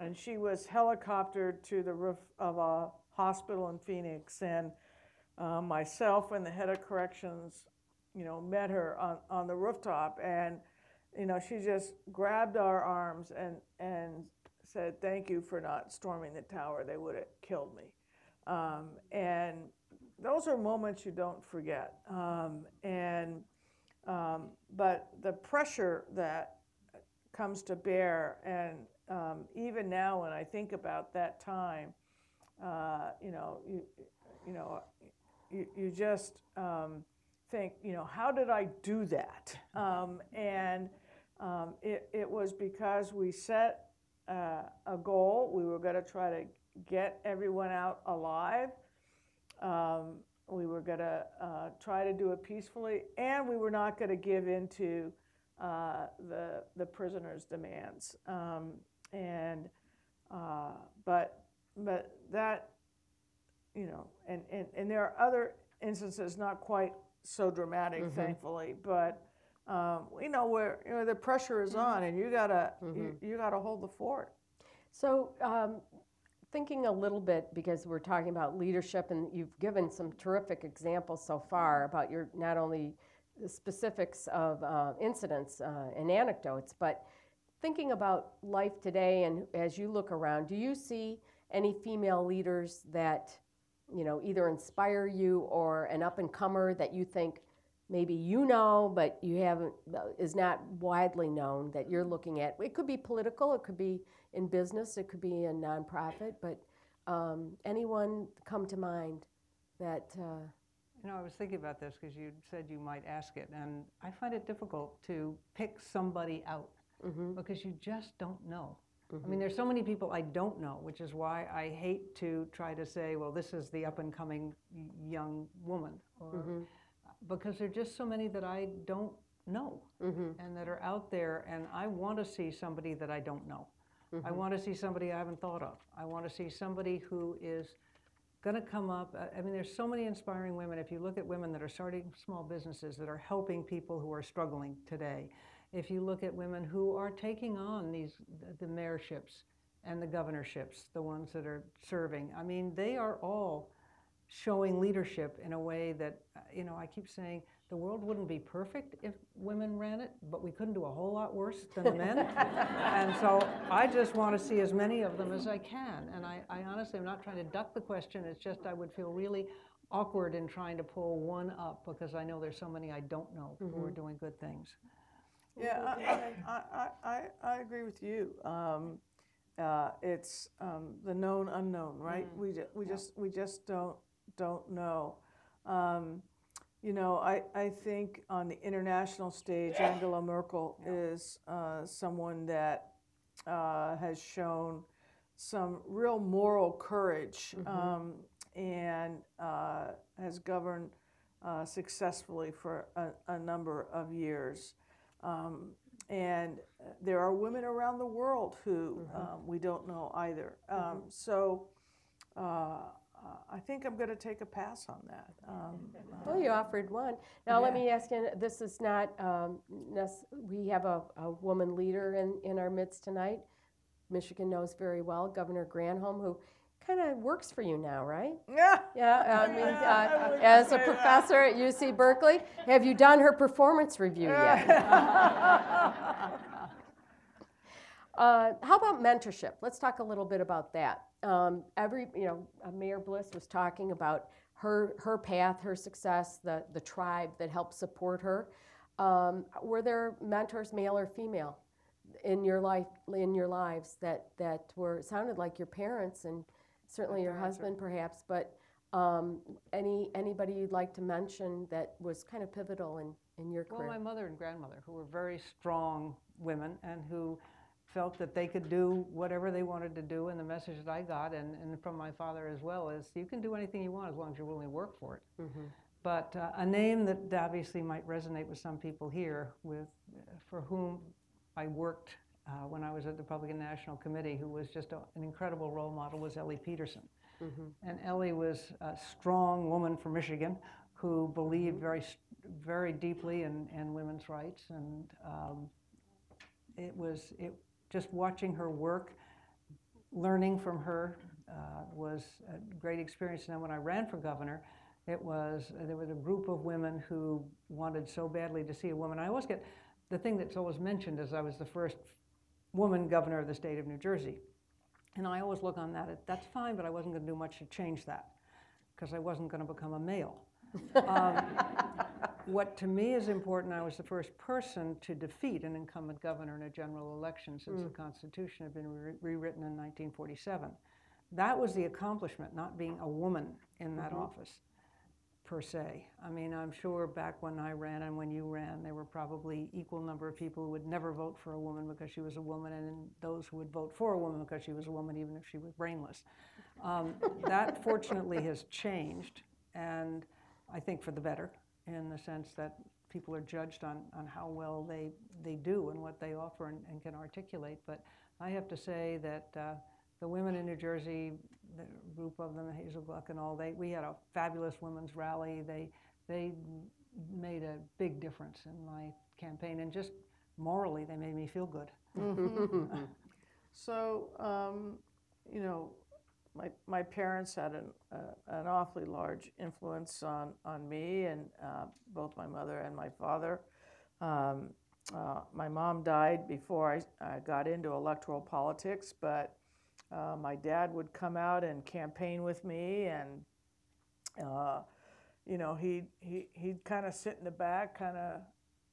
and she was helicoptered to the roof of a hospital in Phoenix, and myself and the head of corrections, you know, met her on the rooftop, and you know, she just grabbed our arms and said, "Thank you for not storming the tower. They would have killed me." And those are moments you don't forget. But the pressure that comes to bear, and even now when I think about that time, you just think, you know, how did I do that? It was because we set a goal. We were going to try to get everyone out alive. We were going to try to do it peacefully, and we were not going to give in to the prisoners' demands. But that, you know, and there are other instances not quite so dramatic, thankfully, but you know, where, you know, the pressure is on, and you gotta you gotta hold the fort. So thinking a little bit, because we're talking about leadership, and you've given some terrific examples so far about your, not only the specifics of incidents and anecdotes, but thinking about life today, and as you look around, do you see any female leaders that, you know, either inspire you, or an up-and-comer that you think maybe you know, but you haven't, is not widely known, that you're looking at? It could be political, it could be in business, it could be in nonprofit, but anyone come to mind that? You know, I was thinking about this because you said you might ask it, and I find it difficult to pick somebody out because you just don't know. I mean, there's so many people I don't know, which is why I hate to try to say, well, this is the up-and-coming young woman, or, because there are just so many that I don't know and that are out there, and I want to see somebody that I don't know. I want to see somebody I haven't thought of. I want to see somebody who is going to come up. I mean, there's so many inspiring women. If you look at women that are starting small businesses, that are helping people who are struggling today. If you look at women who are taking on the mayorships and the governorships, the ones that are serving, I mean, they are all showing leadership in a way that, you know, I keep saying the world wouldn't be perfect if women ran it, but we couldn't do a whole lot worse than the men. And so I just want to see as many of them as I can. And I honestly, I'm not trying to duck the question. It's just I would feel really awkward in trying to pull one up, because I know there's so many I don't know who are doing good things. Yeah, I agree with you. It's the known unknown, right? We just don't know. You know, I think on the international stage, Angela Merkel is someone that has shown some real moral courage and has governed successfully for a number of years. And there are women around the world who we don't know either. So I think I'm going to take a pass on that. Well, you offered one. Now let me ask you, this is not, we have a woman leader in our midst tonight. Michigan knows very well, Governor Granholm, who kind of works for you now, right? Yeah. Yeah, I mean, as a professor at UC Berkeley, have you done her performance review yet? How about mentorship? Let's talk a little bit about that. Mayor Bliss was talking about her path, her success, the tribe that helped support her. Were there mentors, male or female, in your lives that were sounded like your parents and certainly your husband perhaps, but anybody you'd like to mention that was kind of pivotal in your career? Well, my mother and grandmother, who were very strong women and who felt that they could do whatever they wanted to do, and the message that I got, and from my father as well, is you can do anything you want as long as you're willing to work for it. Mm-hmm. But a name that obviously might resonate with some people here, for whom I worked when I was at the Republican National Committee, who was just an incredible role model, was Ellie Peterson. Mm-hmm. And Ellie was a strong woman from Michigan who believed very, very deeply in women's rights, and just watching her work, learning from her was a great experience. And then when I ran for governor, there was a group of women who wanted so badly to see a woman. I always get the thing that's always mentioned is I was the first woman governor of the state of New Jersey. And I always look on that, that's fine, but I wasn't going to do much to change that because I wasn't going to become a male. What to me is important, I was the first person to defeat an incumbent governor in a general election since the Constitution had been rewritten in 1947. That was the accomplishment, not being a woman in that office, per se. I mean, I'm sure back when I ran and when you ran, there were probably equal number of people who would never vote for a woman because she was a woman, and those who would vote for a woman because she was a woman, even if she was brainless. That fortunately has changed, and I think for the better, in the sense that people are judged on how well they do and what they offer and can articulate. But I have to say that the women in New Jersey, the group of them, Hazel Gluck and all, we had a fabulous women's rally. They made a big difference in my campaign, and just morally, they made me feel good. So, you know, my parents had an awfully large influence on me, and both my mother and my father. My mom died before I got into electoral politics, but my dad would come out and campaign with me, and you know, he'd kind of sit in the back, kind of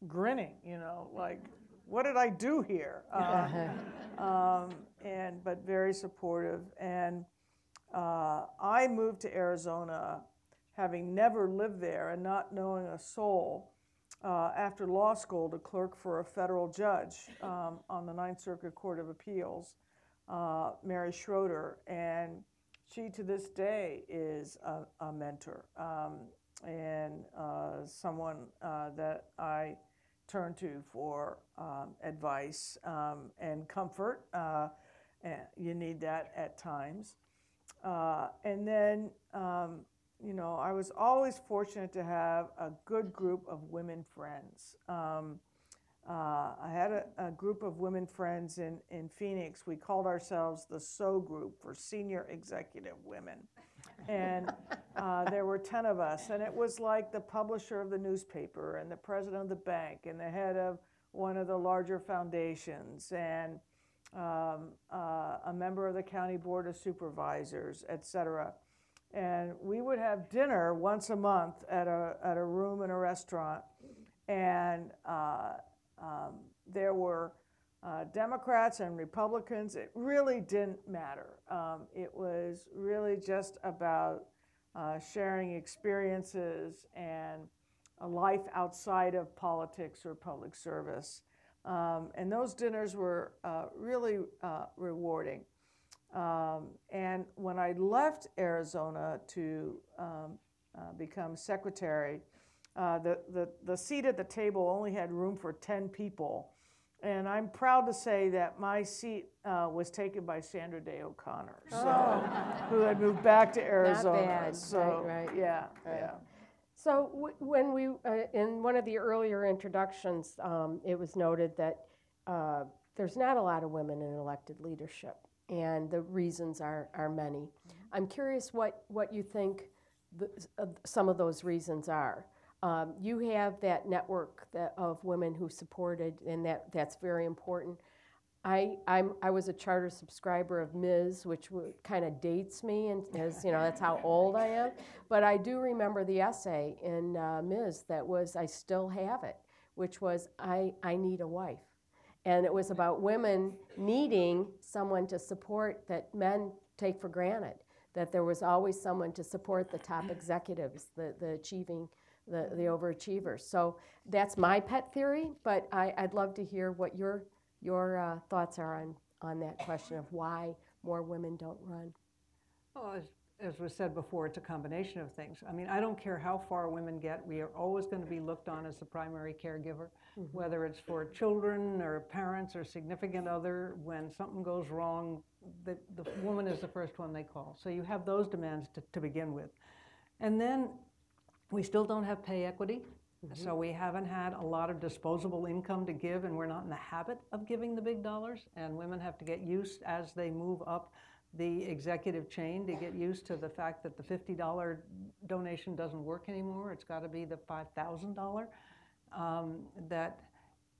grinning, you know, like, what did I do here? But very supportive. And I moved to Arizona, having never lived there and not knowing a soul, after law school to clerk for a federal judge on the Ninth Circuit Court of Appeals, Mary Schroeder, and she to this day is a mentor and someone that I turn to for advice and comfort. And you need that at times. And then, you know, I was always fortunate to have a good group of women friends. I had a group of women friends in Phoenix. We called ourselves the SO Group, for Senior Executive Women. And there were 10 of us. And it was like the publisher of the newspaper and the president of the bank and the head of one of the larger foundations and a member of the county board of supervisors, et cetera. And we would have dinner once a month at a room in a restaurant. And there were Democrats and Republicans. It really didn't matter. It was really just about sharing experiences and a life outside of politics or public service. And those dinners were really rewarding. And when I left Arizona to become secretary, the seat at the table only had room for 10 people. And I'm proud to say that my seat was taken by Sandra Day O'Connor, who had moved back to Arizona. Not bad. So, right. Yeah, right. yeah. So when we, in one of the earlier introductions, it was noted that there's not a lot of women in elected leadership, and the reasons are many. Mm-hmm. I'm curious what you think some of those reasons are. You have that network of women who supported, and that's very important. I was a charter subscriber of Ms., which kind of dates me, and as you know, that's how old I am. But I do remember the essay in Ms. that was, I still have it, which was, I need a wife. And it was about women needing someone to support that men take for granted, that there was always someone to support the top executives, the overachievers. So that's my pet theory, but I'd love to hear what your thoughts are on that question of why more women don't run. Well, as was said before, it's a combination of things. I mean, I don't care how far women get, we are always going to be looked on as the primary caregiver, whether it's for children or parents or significant other. When something goes wrong, the woman is the first one they call. So you have those demands to begin with. And then we still don't have pay equity. So we haven't had a lot of disposable income to give, and we're not in the habit of giving the big dollars. And women have to get used, as they move up the executive chain, to get used to the fact that the $50 donation doesn't work anymore. It's got to be the $5,000. That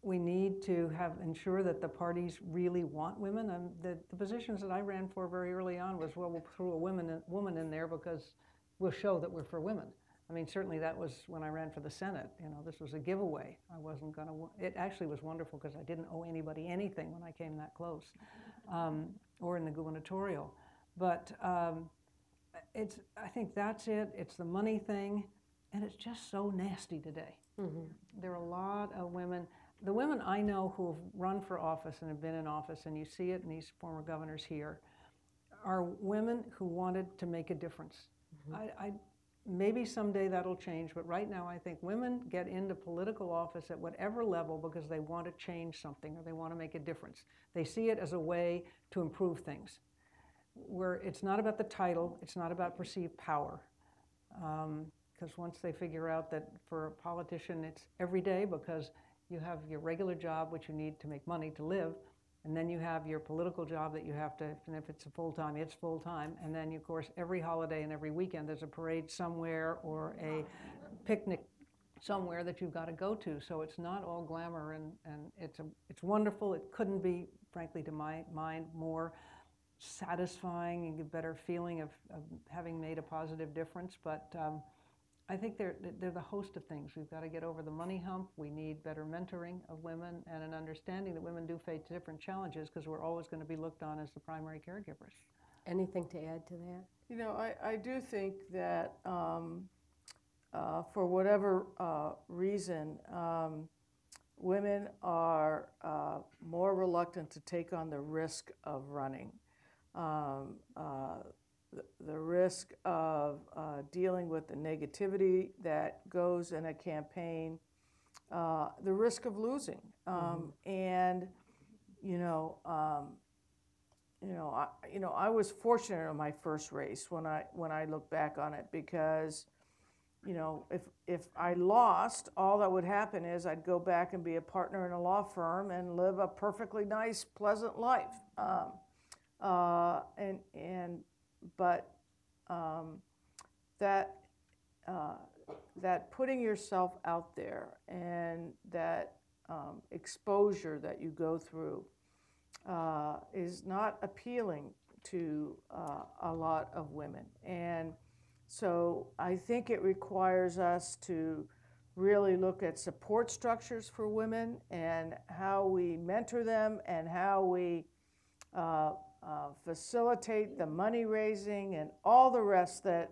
we need to ensure that the parties really want women. And the positions that I ran for very early on was, well, we'll throw a woman in there because we'll show that we're for women. I mean, certainly that was when I ran for the Senate. You know, this was a giveaway. I wasn't going to. It actually was wonderful because I didn't owe anybody anything when I came that close, or in the gubernatorial. But I think that's it. It's the money thing, and it's just so nasty today. There are a lot of women. The women I know who have run for office and have been in office, and you see it in these former governors here, are women who wanted to make a difference. Maybe someday that'll change, but right now I think women get into political office at whatever level because they want to change something or they want to make a difference. They see it as a way to improve things, where it's not about the title, it's not about perceived power. Because once they figure out that for a politician it's every day, because you have your regular job, which you need to make money to live, and then you have your political job that you have to, and if it's full-time, it's full-time. And then, of course, every holiday and every weekend there's a parade somewhere or a picnic somewhere that you've got to go to. So it's not all glamour, and it's wonderful. It couldn't be, frankly, to my mind, more satisfying and a better feeling of having made a positive difference. But I think they're the host of things. We've got to get over the money hump. We need better mentoring of women and an understanding that women do face different challenges because we're always going to be looked on as the primary caregivers. Anything to add to that? You know, I do think that for whatever reason, women are more reluctant to take on the risk of running. The risk of dealing with the negativity that goes in a campaign, the risk of losing, and I was fortunate in my first race when I look back on it, because if I lost, all that would happen is I'd go back and be a partner in a law firm and live a perfectly nice, pleasant life, But that putting yourself out there and that exposure that you go through is not appealing to a lot of women. And so I think it requires us to really look at support structures for women and how we mentor them and how we facilitate the money raising and all the rest that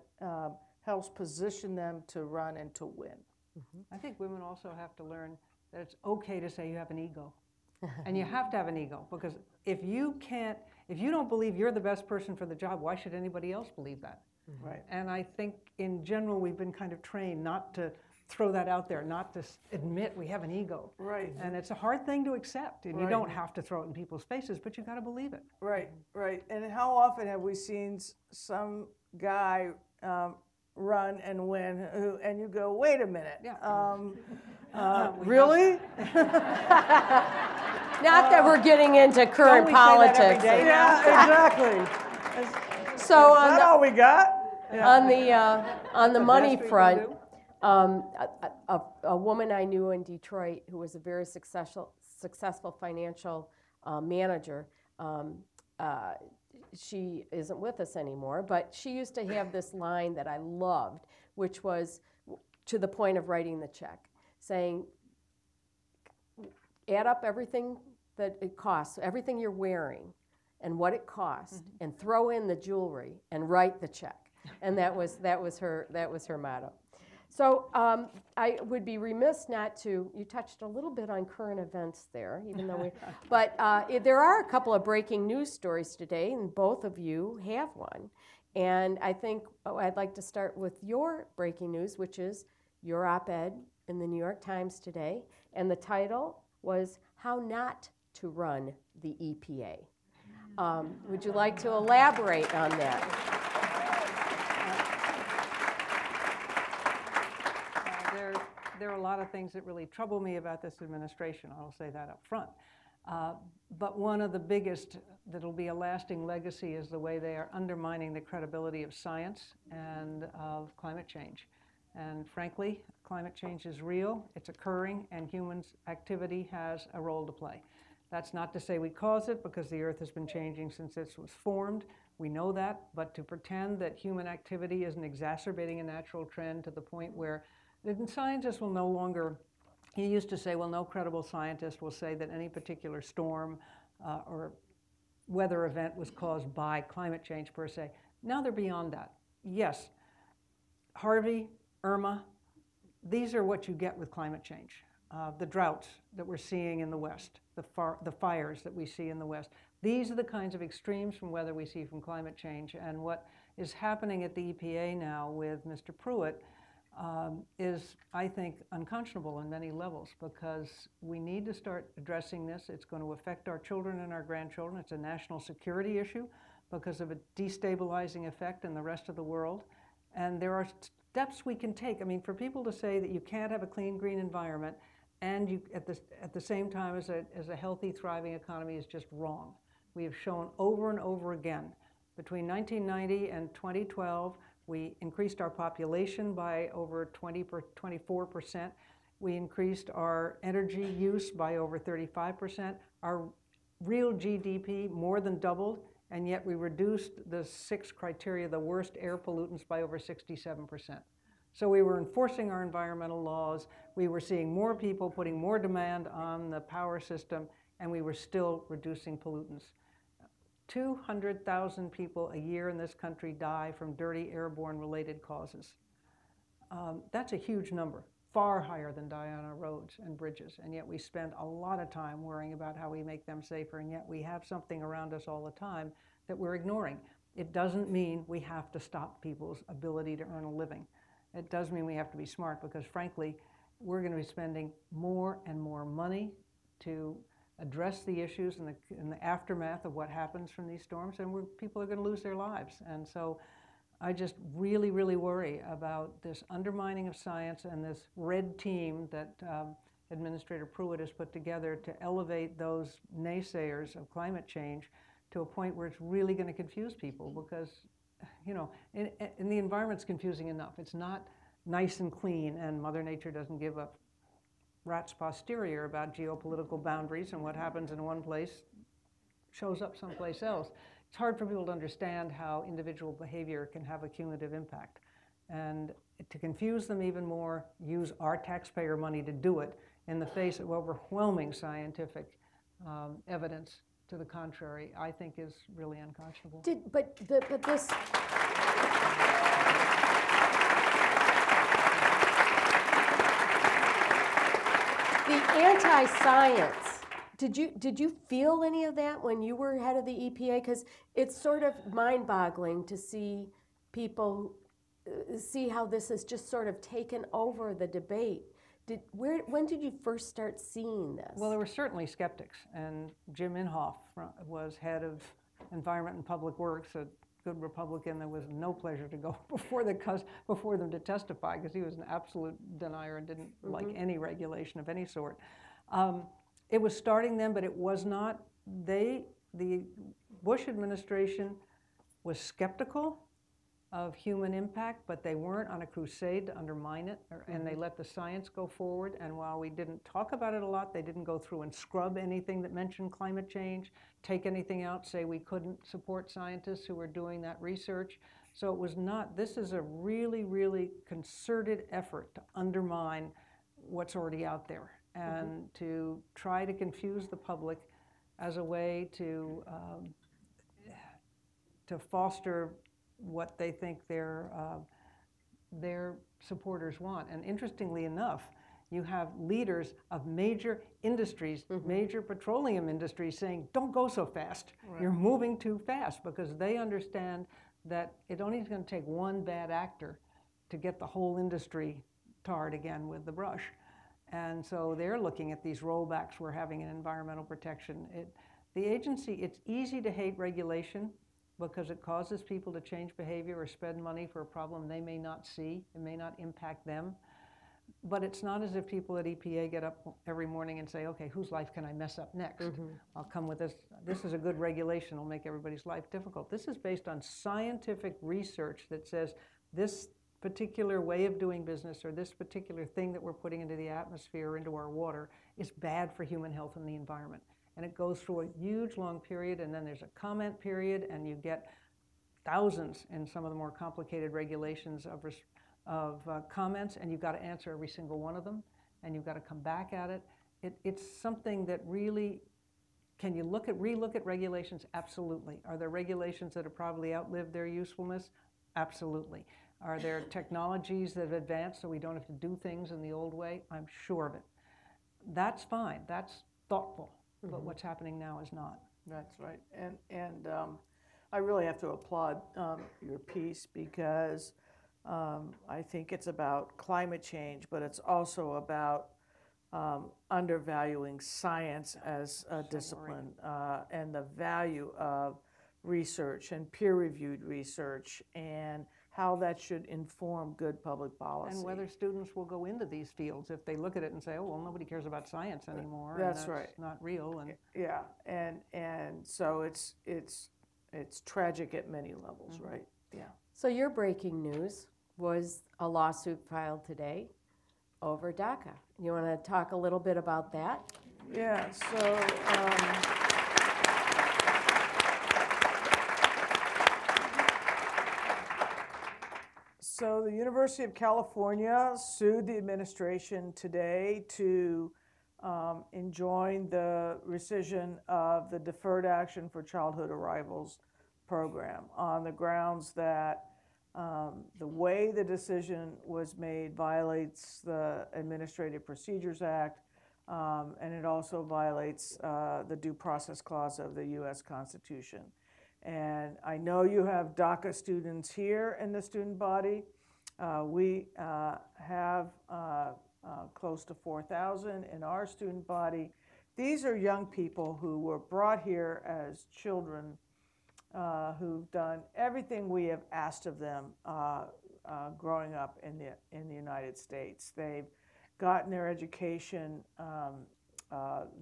helps position them to run and to win. I think women also have to learn that it's okay to say you have an ego. And you have to have an ego, because if you don't believe you're the best person for the job, why should anybody else believe that? Right. And I think in general we've been kind of trained not to throw that out there, not to admit we have an ego. Right. And it's a hard thing to accept, and you don't have to throw it in people's faces, but you got to believe it. Right, right. And how often have we seen some guy run and win, and you go, wait a minute, really? Not that we're getting into current politics. Yeah, exactly. So Is that all we got? Yeah. On the money front, a woman I knew in Detroit who was a very successful financial manager, she isn't with us anymore, but she used to have this line that I loved, which was to the point of writing the check, saying, add up everything that it costs, everything you're wearing and what it cost, and throw in the jewelry and write the check. And that was her motto. So I would be remiss not to, you touched a little bit on current events there, even though but there are a couple of breaking news stories today, and both of you have one. And I think I'd like to start with your breaking news, which is your op-ed in the New York Times today. And the title was How Not to Run the EPA. Would you like to elaborate on that? There are a lot of things that really trouble me about this administration. I'll say that up front. But one of the biggest that'll be a lasting legacy is the way they are undermining the credibility of science and of climate change. And frankly, climate change is real, it's occurring, and humans' activity has a role to play. That's not to say we cause it, because the Earth has been changing since it was formed. We know that, but to pretend that human activity isn't exacerbating a natural trend to the point where the scientists will no longer, he used to say, well, no credible scientist will say that any particular storm or weather event was caused by climate change per se. Now they're beyond that. Yes, Harvey, Irma, these are what you get with climate change. The droughts that we're seeing in the West, the fires that we see in the West. These are the kinds of extremes from weather we see from climate change. And what is happening at the EPA now with Mr. Pruitt is, I think, unconscionable on many levels, because we need to start addressing this. It's going to affect our children and our grandchildren. It's a national security issue because of a destabilizing effect in the rest of the world. And there are steps we can take. I mean, for people to say that you can't have a clean, green environment and you, at the same time as a healthy, thriving economy is just wrong. We have shown over and over again, between 1990 and 2012, we increased our population by over 24%. We increased our energy use by over 35%. Our real GDP more than doubled, and yet we reduced the 6 criteria, the worst air pollutants, by over 67%. So we were enforcing our environmental laws. We were seeing more people putting more demand on the power system, and we were still reducing pollutants. 200,000 people a year in this country die from dirty airborne related causes. That's a huge number, far higher than die on our roads and bridges, and yet we spend a lot of time worrying about how we make them safer, and yet we have something around us all the time that we're ignoring. It doesn't mean we have to stop people's ability to earn a living. It does mean we have to be smart, because frankly, we're going to be spending more and more money to address the issues in the aftermath of what happens from these storms, and people are going to lose their lives. And so I just really, really worry about this undermining of science and this red team that Administrator Pruitt has put together to elevate those naysayers of climate change to a point where it's really going to confuse people, because, you know, and the environment's confusing enough. It's not nice and clean, and Mother Nature doesn't give a rat's posterior about geopolitical boundaries, and what happens in one place shows up someplace else. It's hard for people to understand how individual behavior can have a cumulative impact. And to confuse them even more, use our taxpayer money to do it in the face of overwhelming scientific evidence to the contrary, I think is really unconscionable. But this... The anti-science, did you feel any of that when you were head of the EPA? Because it's sort of mind-boggling to see people see how this has just sort of taken over the debate. When did you first start seeing this? Well, there were certainly skeptics, and Jim Inhofe was head of Environment and Public Works, a good Republican. There was no pleasure to go before them to testify, because he was an absolute denier and didn't like any regulation of any sort. It was starting then, but it was not. The Bush administration was skeptical of human impact, but they weren't on a crusade to undermine it, and they let the science go forward. And while we didn't talk about it a lot, they didn't go through and scrub anything that mentioned climate change, take anything out, say we couldn't support scientists who were doing that research. So it was not, this is a really, really concerted effort to undermine what's already out there. and to try to confuse the public as a way to foster what they think their supporters want. And interestingly enough, you have leaders of major industries, major petroleum industries saying, don't go so fast. Right. You're moving too fast, because they understand that it only is going to take one bad actor to get the whole industry tarred again with the brush. And so they're looking at these rollbacks we're having in environmental protection. The agency, it's easy to hate regulation because it causes people to change behavior or spend money for a problem they may not see. It may not impact them. But it's not as if people at EPA get up every morning and say, okay, whose life can I mess up next? I'll come with this. This is a good regulation. It'll make everybody's life difficult. This is based on scientific research that says this particular way of doing business or this particular thing that we're putting into the atmosphere or into our water is bad for human health and the environment. And it goes through a huge long period, and then there's a comment period, and you get thousands in some of the more complicated regulations of comments, and you've got to answer every single one of them, and you've got to come back at it. It's something that really, can you relook at regulations? Absolutely. Are there regulations that have probably outlived their usefulness? Absolutely. Are there technologies that have advanced so we don't have to do things in the old way? I'm sure of it. That's fine. That's thoughtful. But what's happening now is not. That's right. And I really have to applaud your piece, because I think it's about climate change, but it's also about undervaluing science as a discipline and the value of research and peer-reviewed research and how that should inform good public policy. And whether students will go into these fields if they look at it and say, oh, well, nobody cares about science anymore. That's right. Not real. And yeah, and so it's tragic at many levels, right? Yeah. So your breaking news was a lawsuit filed today over DACA. You want to talk a little bit about that? Yeah, so the University of California sued the administration today to enjoin the rescission of the Deferred Action for Childhood Arrivals program on the grounds that the way the decision was made violates the Administrative Procedures Act, and it also violates the Due Process Clause of the U.S. Constitution. And I know you have DACA students here in the student body. We have close to 4,000 in our student body. These are young people who were brought here as children who've done everything we have asked of them growing up in the United States. They've gotten their education,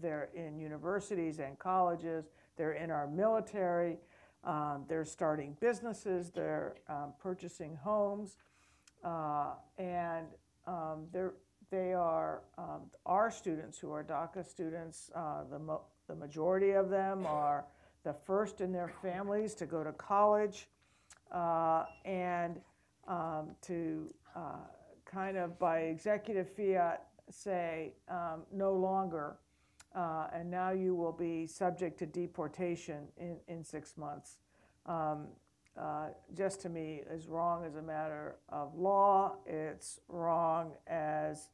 they're in universities and colleges, they're in our military, they're starting businesses, they're purchasing homes, and they are our students who are DACA students. The majority of them are the first in their families to go to college, and to kind of by executive fiat say no longer, and now you will be subject to deportation in 6 months. Just to me is wrong as a matter of law. It's wrong as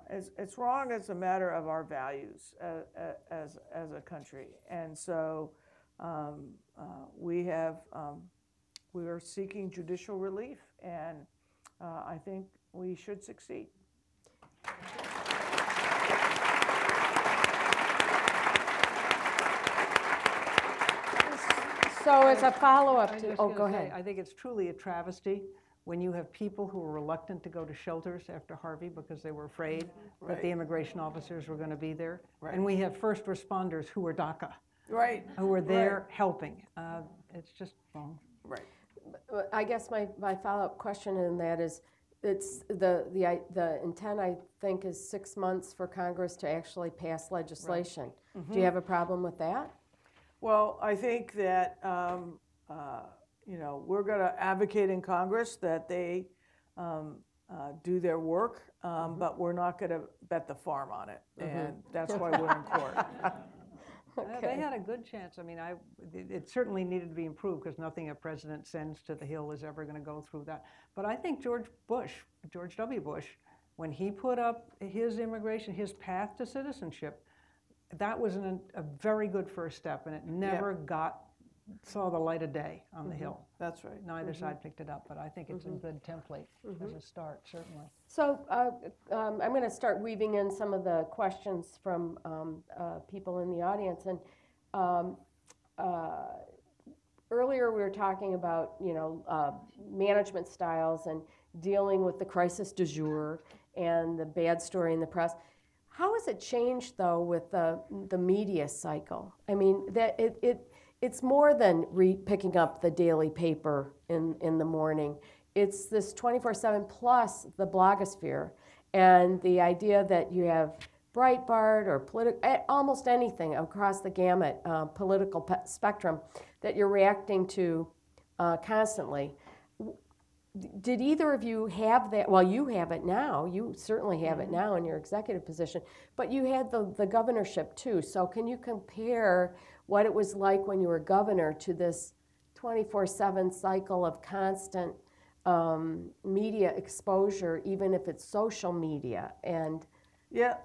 it's wrong as a matter of our values as a country. And so we are seeking judicial relief, and I think we should succeed. So as a follow-up to, go ahead. I think it's truly a travesty when you have people who are reluctant to go to shelters after Harvey because they were afraid that the immigration officers were going to be there. Right. And we have first responders who are DACA, who are there helping. It's just wrong. Right. I guess my follow-up question in that is, it's the intent, I think, is 6 months for Congress to actually pass legislation. Right. Mm-hmm. Do you have a problem with that? Well, I think that we're going to advocate in Congress that they do their work, but we're not going to bet the farm on it, and that's why we're in court. They had a good chance. I mean, it certainly needed to be improved because nothing a president sends to the Hill is ever going to go through that. But I think George W. Bush, when he put up his immigration, his path to citizenship, that was a very good first step, and it never saw the light of day on the Hill. That's right. Neither side picked it up, but I think it's a good template as a start, certainly. So I'm going to start weaving in some of the questions from people in the audience. And earlier we were talking about, management styles and dealing with the crisis du jour and the bad story in the press. How has it changed, though, with the media cycle? I mean, that it's more than picking up the daily paper in the morning. It's this 24/7 plus the blogosphere, and the idea that you have Breitbart or almost anything across the gamut political spectrum that you're reacting to constantly. Did either of you have that? Well, you have it now. You certainly have it now in your executive position, but you had the governorship too. So can you compare what it was like when you were governor to this 24/7 cycle of constant media exposure, even if it's social media? And yeah,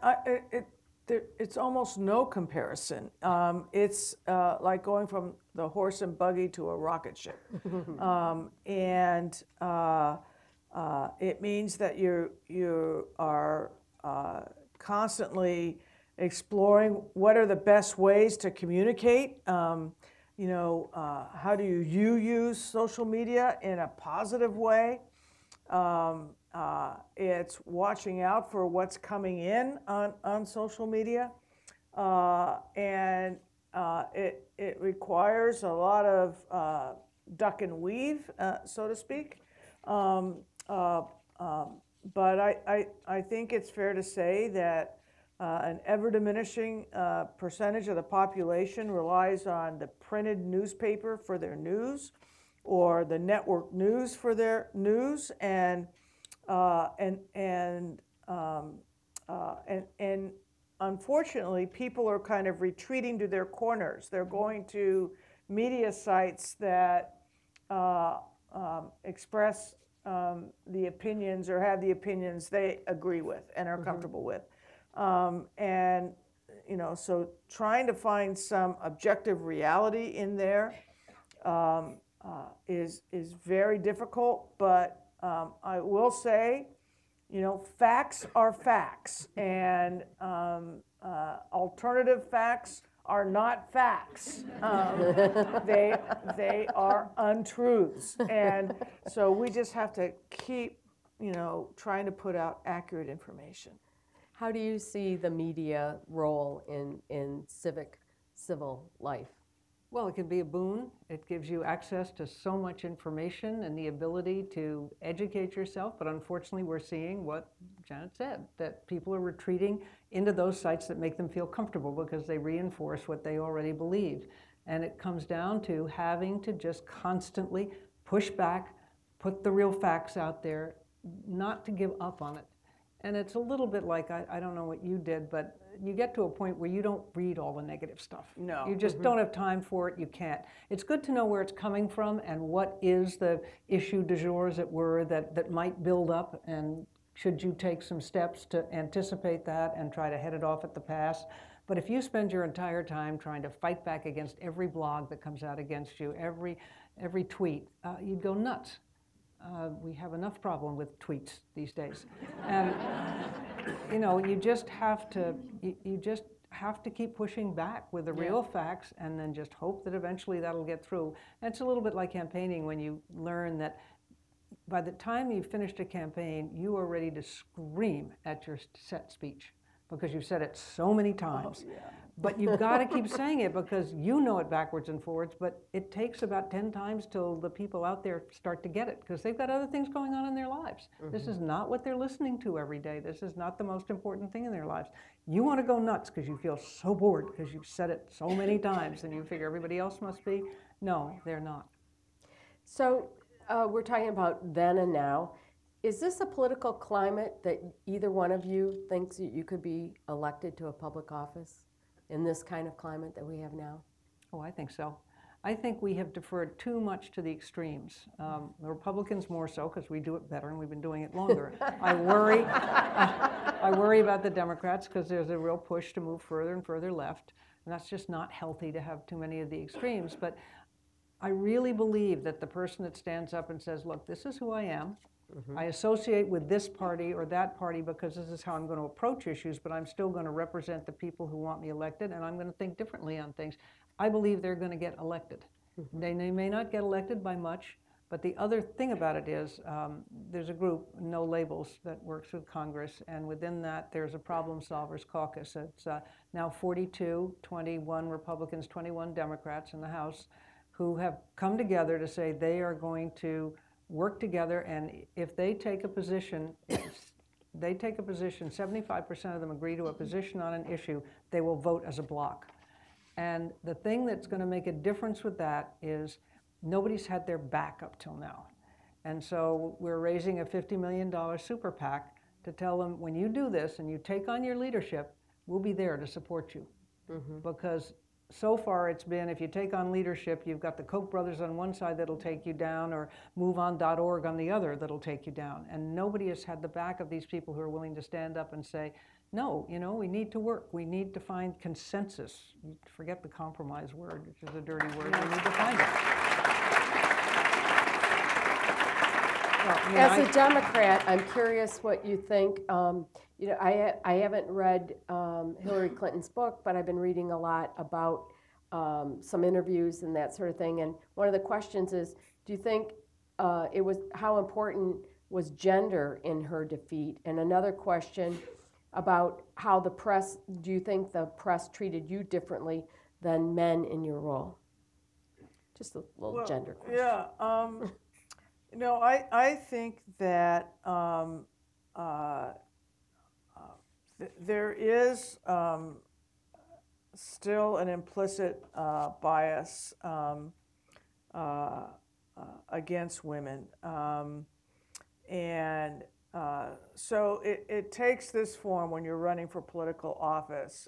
it's almost no comparison. It's like going from the horse and buggy to a rocket ship. And it means that you are constantly exploring what are the best ways to communicate. How do you use social media in a positive way? It's watching out for what's coming in on social media, and it requires a lot of duck and weave, so to speak. But I think it's fair to say that an ever-diminishing percentage of the population relies on the printed newspaper for their news, or the network news for their news, and unfortunately, people are kind of retreating to their corners. They're going to media sites that express the opinions or have the opinions they agree with and are comfortable with. So trying to find some objective reality in there is very difficult, but I will say, facts are facts, and alternative facts are not facts. They are untruths, and so we just have to keep, trying to put out accurate information. how do you see the media role in civil life? Well, it can be a boon. It gives you access to so much information and the ability to educate yourself. But unfortunately, we're seeing what Janet said, that people are retreating into those sites that make them feel comfortable because they reinforce what they already believe. And it comes down to having to just constantly push back, put the real facts out there, not to give up on it. And it's a little bit like, I don't know what you did, but you get to a point where you don't read all the negative stuff. No. You just don't have time for it, you can't. It's good to know where it's coming from and what is the issue du jour, as it were, that might build up, and should you take some steps to anticipate that and try to head it off at the pass. But if you spend your entire time trying to fight back against every blog that comes out against you, every tweet, you'd go nuts. We have enough problem with tweets these days. And you just have to keep pushing back with the real facts, and then just hope that eventually that'll get through. And it's a little bit like campaigning, when you learn that by the time you've finished a campaign, you are ready to scream at your set speech because you've said it so many times. Oh, yeah. But you've got to keep saying it because you know it backwards and forwards, but it takes about 10 times till the people out there start to get it, because they've got other things going on in their lives. Mm-hmm. This is not what they're listening to every day. This is not the most important thing in their lives. You want to go nuts because you feel so bored because you've said it so many times and you figure everybody else must be. No, they're not. So we're talking about then and now. Is this a political climate that either one of you thinks you could be elected to a public office in this kind of climate that we have now? Oh, I think so. I think we have deferred too much to the extremes. The Republicans more so because we do it better and we've been doing it longer. I worry about the Democrats because there's a real push to move further and further left, and that's just not healthy to have too many of the extremes. But I really believe that the person that stands up and says, look, this is who I am. I associate with this party or that party because this is how I'm going to approach issues, but I'm still going to represent the people who want me elected, and I'm going to think differently on things. I believe they're going to get elected. They may not get elected by much, but the other thing about it is there's a group, No Labels, that works with Congress, and within that there's a Problem Solvers Caucus. It's now 42, 21 Republicans, 21 Democrats in the House who have come together to say they are going to work together, and if they take a position, 75% of them agree to a position on an issue, they will vote as a block. And the thing that's going to make a difference with that is nobody's had their back up till now. And so we're raising a $50 million super PAC to tell them, when you do this and you take on your leadership, we'll be there to support you. Because so far it's been, if you take on leadership, you've got the Koch brothers on one side that'll take you down, or MoveOn.org on the other that'll take you down. And nobody has had the back of these people who are willing to stand up and say, no, you know, we need to work. We need to find consensus. Forget the compromise word, which is a dirty word. We need to find it. Well, As a Democrat, I'm curious what you think. You know, I haven't read Hillary Clinton's book, but I've been reading a lot about some interviews and that sort of thing. And one of the questions is, do you think how important was gender in her defeat? And another question about how the press, do you think the press treated you differently than men in your role? Just a little gender question. Yeah. You know, I think that there is still an implicit bias against women. So it takes this form when you're running for political office.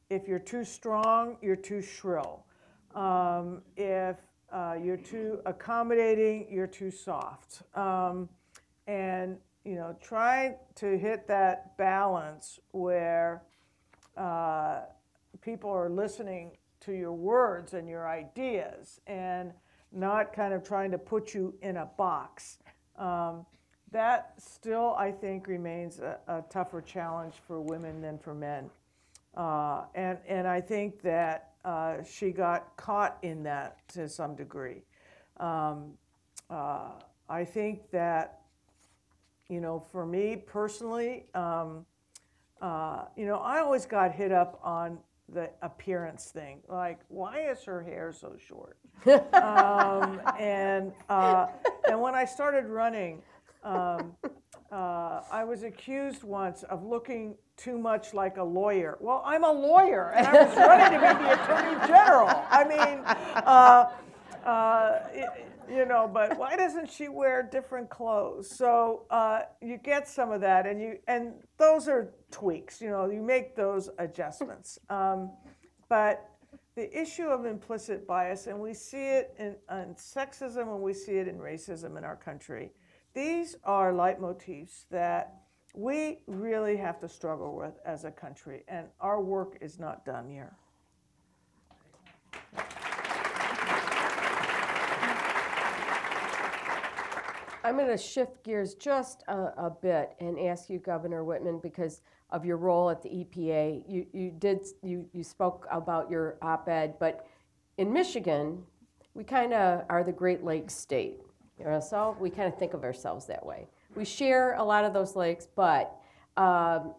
If you're too strong, you're too shrill. If you're too accommodating, you're too soft. And, you know, try to hit that balance where people are listening to your words and your ideas and not kind of trying to put you in a box. That still, I think, remains a tougher challenge for women than for men. And I think that she got caught in that to some degree. I think that, you know, for me personally, you know, I always got hit up on the appearance thing. Like, why is her hair so short? And when I started running, I was accused once of looking too much like a lawyer. Well, I'm a lawyer, and I was running to be the Attorney General. I mean, you know, but why doesn't she wear different clothes? So you get some of that, and those are tweaks. You know, you make those adjustments. But the issue of implicit bias, and we see it in sexism, and we see it in racism in our country. These are leitmotifs that we really have to struggle with as a country, and our work is not done here. I'm going to shift gears just a bit and ask you, Governor Whitman, because of your role at the EPA. You spoke about your op-ed, but in Michigan, we kind of are the Great Lakes state. You know, so we kind of think of ourselves that way. We share a lot of those lakes, but how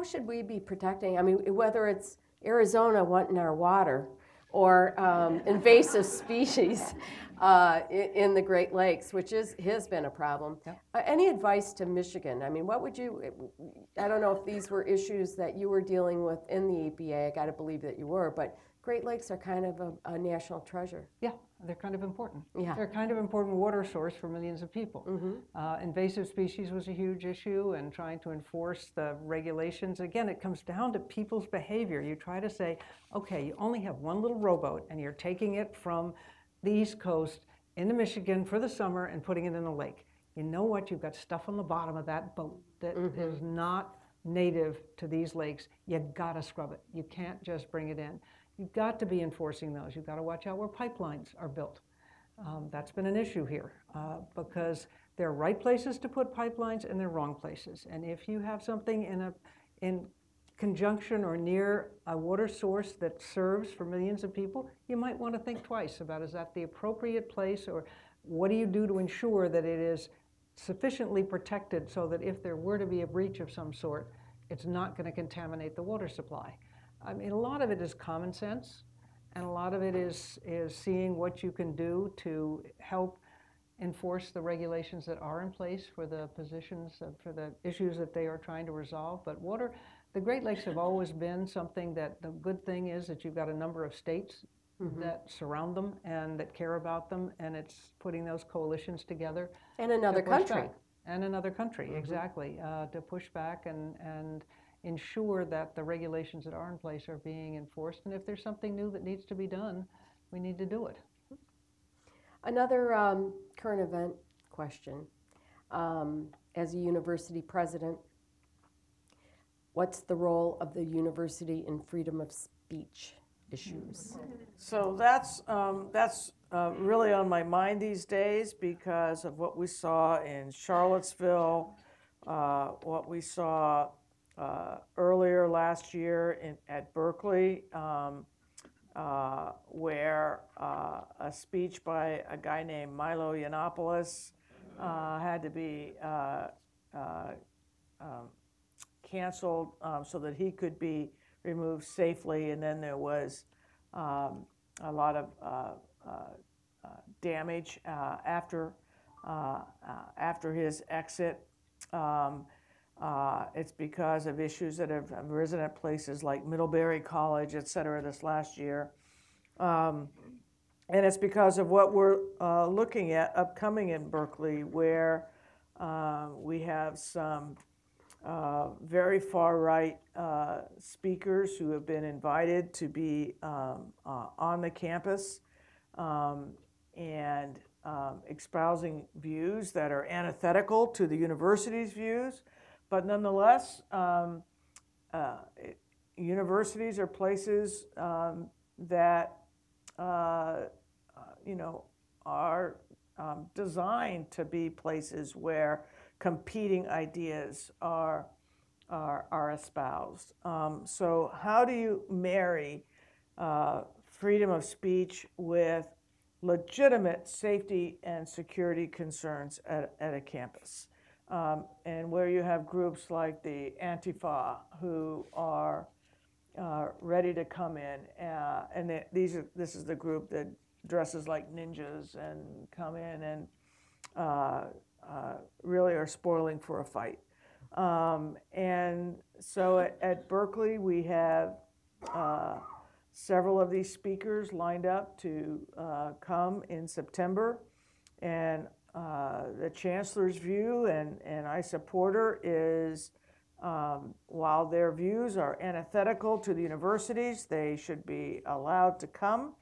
should we be protecting? I mean, whether it's Arizona wanting our water or invasive species in the Great Lakes, which has been a problem. Yeah. Any advice to Michigan? I mean, what would you, I don't know if these were issues that you were dealing with in the EPA, I got to believe that you were, but Great Lakes are kind of a national treasure. Yeah, they're kind of important. Yeah. They're kind of important water source for millions of people. Invasive species was a huge issue, and trying to enforce the regulations. Again, it comes down to people's behavior. You try to say, okay, you only have one little rowboat, and you're taking it from the East Coast into Michigan for the summer and putting it in a lake. You know what? You've got stuff on the bottom of that boat that is not native to these lakes. You gotta scrub it. You can't just bring it in. You've got to be enforcing those. You've got to watch out where pipelines are built. That's been an issue here because there are right places to put pipelines and there are wrong places. And if you have something in conjunction or near a water source that serves for millions of people, you might want to think twice about, is that the appropriate place, or what do you do to ensure that it is sufficiently protected so that if there were to be a breach of some sort, it's not going to contaminate the water supply. I mean, a lot of it is common sense, and a lot of it is seeing what you can do to help enforce the regulations that are in place for the positions, for the issues that they are trying to resolve. But water, the Great Lakes have always been something that the good thing is that you've got a number of states that surround them and that care about them, and it's putting those coalitions together. And another country. Back. And another country, exactly, to push back and ensure that the regulations that are in place are being enforced. And if there's something new that needs to be done, we need to do it. Another current event question. As a university president, what's the role of the university in freedom of speech issues? So that's really on my mind these days because of what we saw in Charlottesville, what we saw earlier last year at Berkeley, where a speech by a guy named Milo Yiannopoulos had to be canceled so that he could be removed safely, and then there was a lot of damage after his exit. It's because of issues that have arisen at places like Middlebury College, et cetera, this last year. And it's because of what we're looking at upcoming in Berkeley, where we have some very far-right speakers who have been invited to be on the campus and espousing views that are antithetical to the university's views. But nonetheless, universities are places that are designed to be places where competing ideas are espoused. So how do you marry freedom of speech with legitimate safety and security concerns at a campus? And where you have groups like the Antifa who are ready to come in, and this is the group that dresses like ninjas and come in and really are spoiling for a fight. And so at Berkeley, we have several of these speakers lined up to come in September. And the chancellor's view, and I support her, is while their views are antithetical to the universities, they should be allowed to come,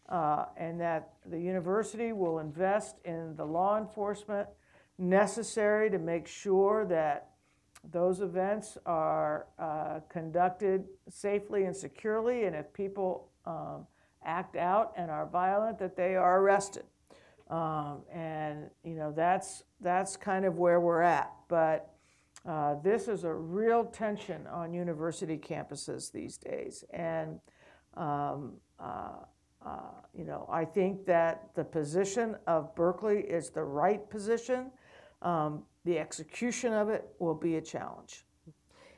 and that the university will invest in the law enforcement necessary to make sure that those events are conducted safely and securely, and if people act out and are violent, that they are arrested. And that's kind of where we're at. But this is a real tension on university campuses these days. And I think that the position of Berkeley is the right position. The execution of it will be a challenge.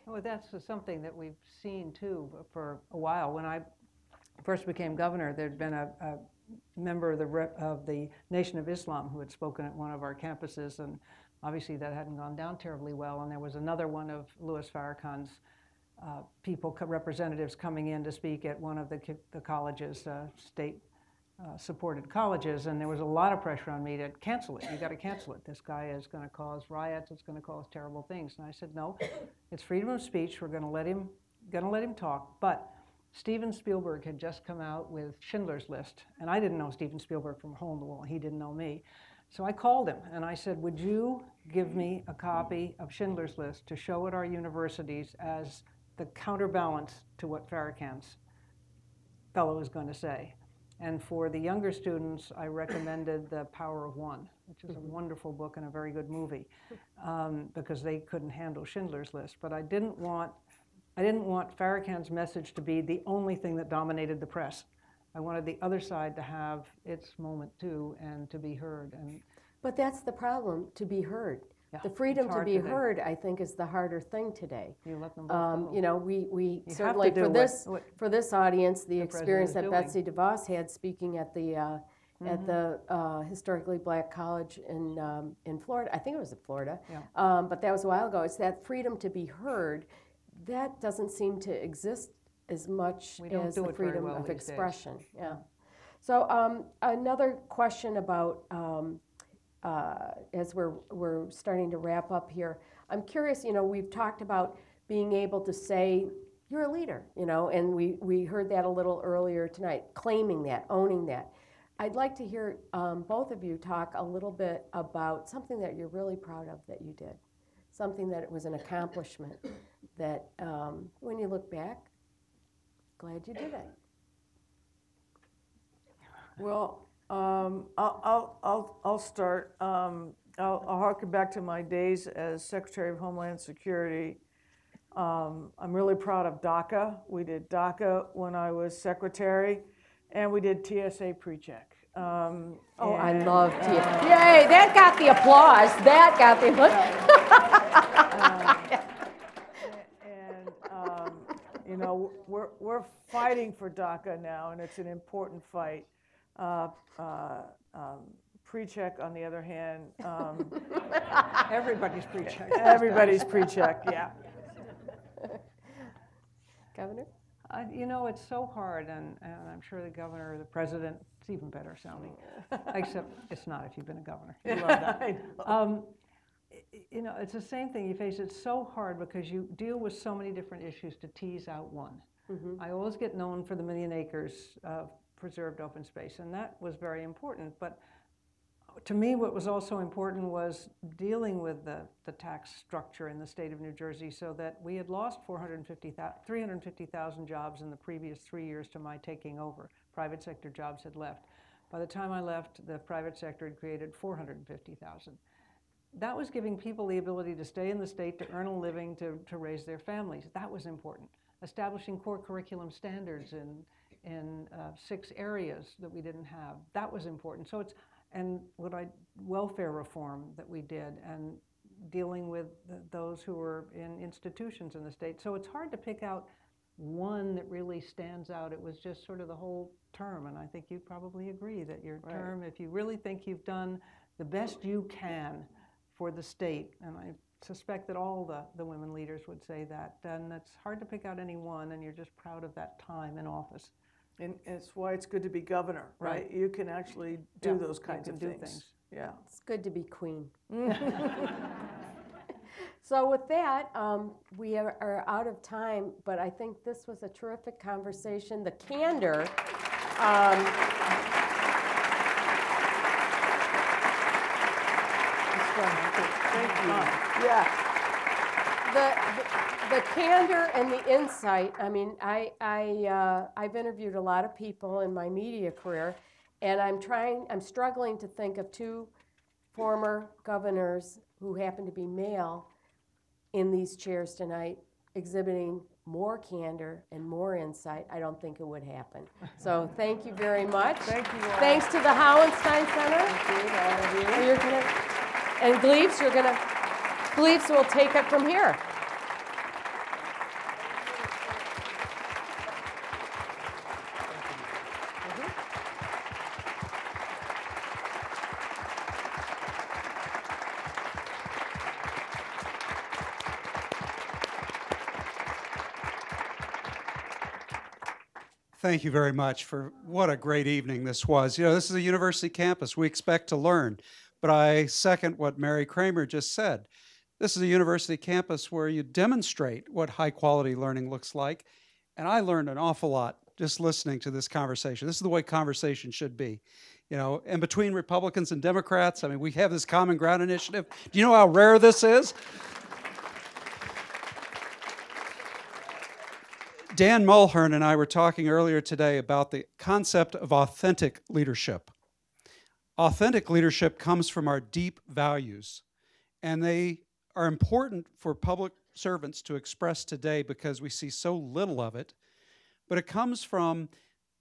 Well, that's something that we've seen too for a while. When I first became governor, there'd been a member of the Nation of Islam who had spoken at one of our campuses, and obviously that hadn't gone down terribly well. And there was another one of Louis Farrakhan's representatives coming in to speak at one of the colleges, state supported colleges, and there was a lot of pressure on me to cancel it. You got to cancel it. This guy is going to cause riots. It's going to cause terrible things. And I said, no, it's freedom of speech. We're going to let him talk. But Steven Spielberg had just come out with Schindler's List, and I didn't know Steven Spielberg from a hole in the wall. He didn't know me. So I called him and I said, would you give me a copy of Schindler's List to show at our universities as the counterbalance to what Farrakhan's fellow is going to say? And for the younger students, I recommended The Power of One, which is a wonderful book and a very good movie, because they couldn't handle Schindler's List. But I didn't want Farrakhan's message to be the only thing that dominated the press. I wanted the other side to have its moment too, and to be heard. But that's the problem, to be heard. Yeah, the freedom it's to hard be today. heard, I think, is the harder thing today. You let them both go. You know, we You have certainly to do for this audience, the the experience that president is Betsy DeVos had speaking at the historically black college in Florida. I think it was in Florida, Yeah. but that was a while ago. It's that freedom to be heard that doesn't seem to exist as much We don't as do the it very freedom well of these days. expression. Yeah. So another question about. As we're starting to wrap up here, I'm curious, you know, we've talked about being able to say, you're a leader, you know, and we heard that a little earlier tonight, claiming that, owning that. I'd like to hear both of you talk a little bit about something that you're really proud of that you did, something that it was an accomplishment that when you look back, glad you did it. Well, I'll start. I'll harken back to my days as Secretary of Homeland Security. I'm really proud of DACA. We did DACA when I was Secretary, and we did TSA PreCheck. I love TSA. Yay, that got the applause. That got the applause. You know, we're fighting for DACA now, and it's an important fight. PreCheck, on the other hand, Everybody's pre-checked. everybody's PreCheck, yeah. Governor? You know, it's so hard, and I'm sure the governor or the president, it's even better sounding, except it's not if you've been a governor. You love that. I know. You know, it's the same thing. You face it so hard because you deal with so many different issues to tease out one. Mm-hmm. I always get known for the 1 million acres of preserved open space, and that was very important. But to me, what was also important was dealing with the tax structure in the state of New Jersey, so that we had lost 350,000 jobs in the previous 3 years to my taking over. Private sector jobs had left. By the time I left, the private sector had created 450,000. That was giving people the ability to stay in the state, to earn a living, to raise their families. That was important. Establishing core curriculum standards in 6 areas that we didn't have. That was important. So it's, and welfare reform that we did, and dealing with those who were in institutions in the state. So it's hard to pick out one that really stands out. It was just sort of the whole term, and I think you'd probably agree that your term, if you really think you've done the best you can for the state, and I suspect that all the women leaders would say that, then it's hard to pick out any one, and you're just proud of that time in office. And it's why it's good to be governor, right? You can actually do those kinds of things. Yeah. It's good to be queen. So with that, we are out of time, but I think this was a terrific conversation. The candor. Thank you. Yeah. The candor and the insight. I mean, I've interviewed a lot of people in my media career, and I'm struggling to think of 2 former governors who happen to be male in these chairs tonight, exhibiting more candor and more insight. I don't think it would happen. So thank you very much. Thank you all. Thanks to the Hauenstein Center. Thank you, all of you. And Gleefs will take it from here. Thank you very much for what a great evening this was. You know, this is a university campus. We expect to learn. But I second what Mary Kramer just said. This is a university campus where you demonstrate what high-quality learning looks like. And I learned an awful lot just listening to this conversation. This is the way conversation should be. You know, and between Republicans and Democrats, I mean, we have this Common Ground initiative. Do you know how rare this is? Dan Mulhern and I were talking earlier today about the concept of authentic leadership. Authentic leadership comes from our deep values, and they are important for public servants to express today because we see so little of it. But it comes from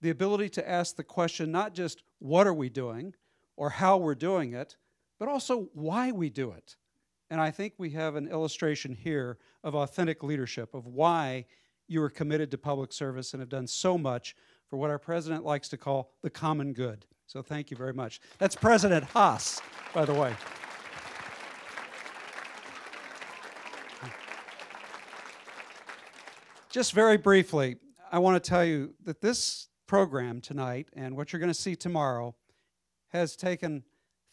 the ability to ask the question, not just what are we doing or how we're doing it, but also why we do it. And I think we have an illustration here of authentic leadership, of why you are committed to public service and have done so much for what our president likes to call the common good. So thank you very much. That's President Haas, by the way. Just very briefly, I want to tell you that this program tonight and what you're going to see tomorrow has taken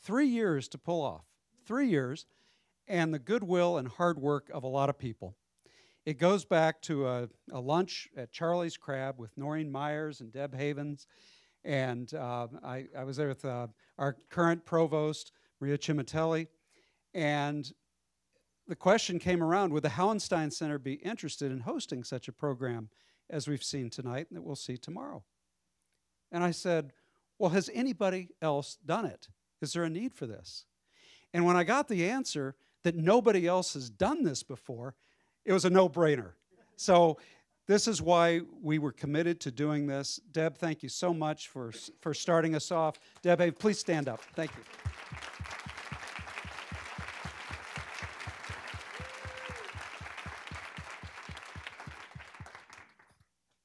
3 years to pull off. 3 years, and the goodwill and hard work of a lot of people. It goes back to a lunch at Charlie's Crab with Noreen Myers and Deb Havens, and I was there with our current provost, Maria Cimatelli, and the question came around, would the Hauenstein Center be interested in hosting such a program as we've seen tonight and that we'll see tomorrow? And I said, well, has anybody else done it? Is there a need for this? And when I got the answer that nobody else has done this before, it was a no-brainer. So this is why we were committed to doing this. Deb, thank you so much for starting us off. Deb, hey, please stand up. Thank you.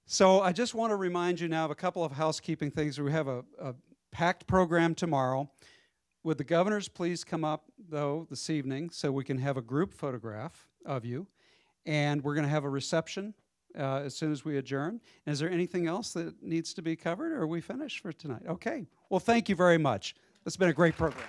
So I just want to remind you now of a couple of housekeeping things. We have a packed program tomorrow. Would the governors please come up, though, this evening so we can have a group photograph of you? And we're going to have a reception as soon as we adjourn. And is there anything else that needs to be covered, or are we finished for tonight? Okay. Well, thank you very much. It's been a great program.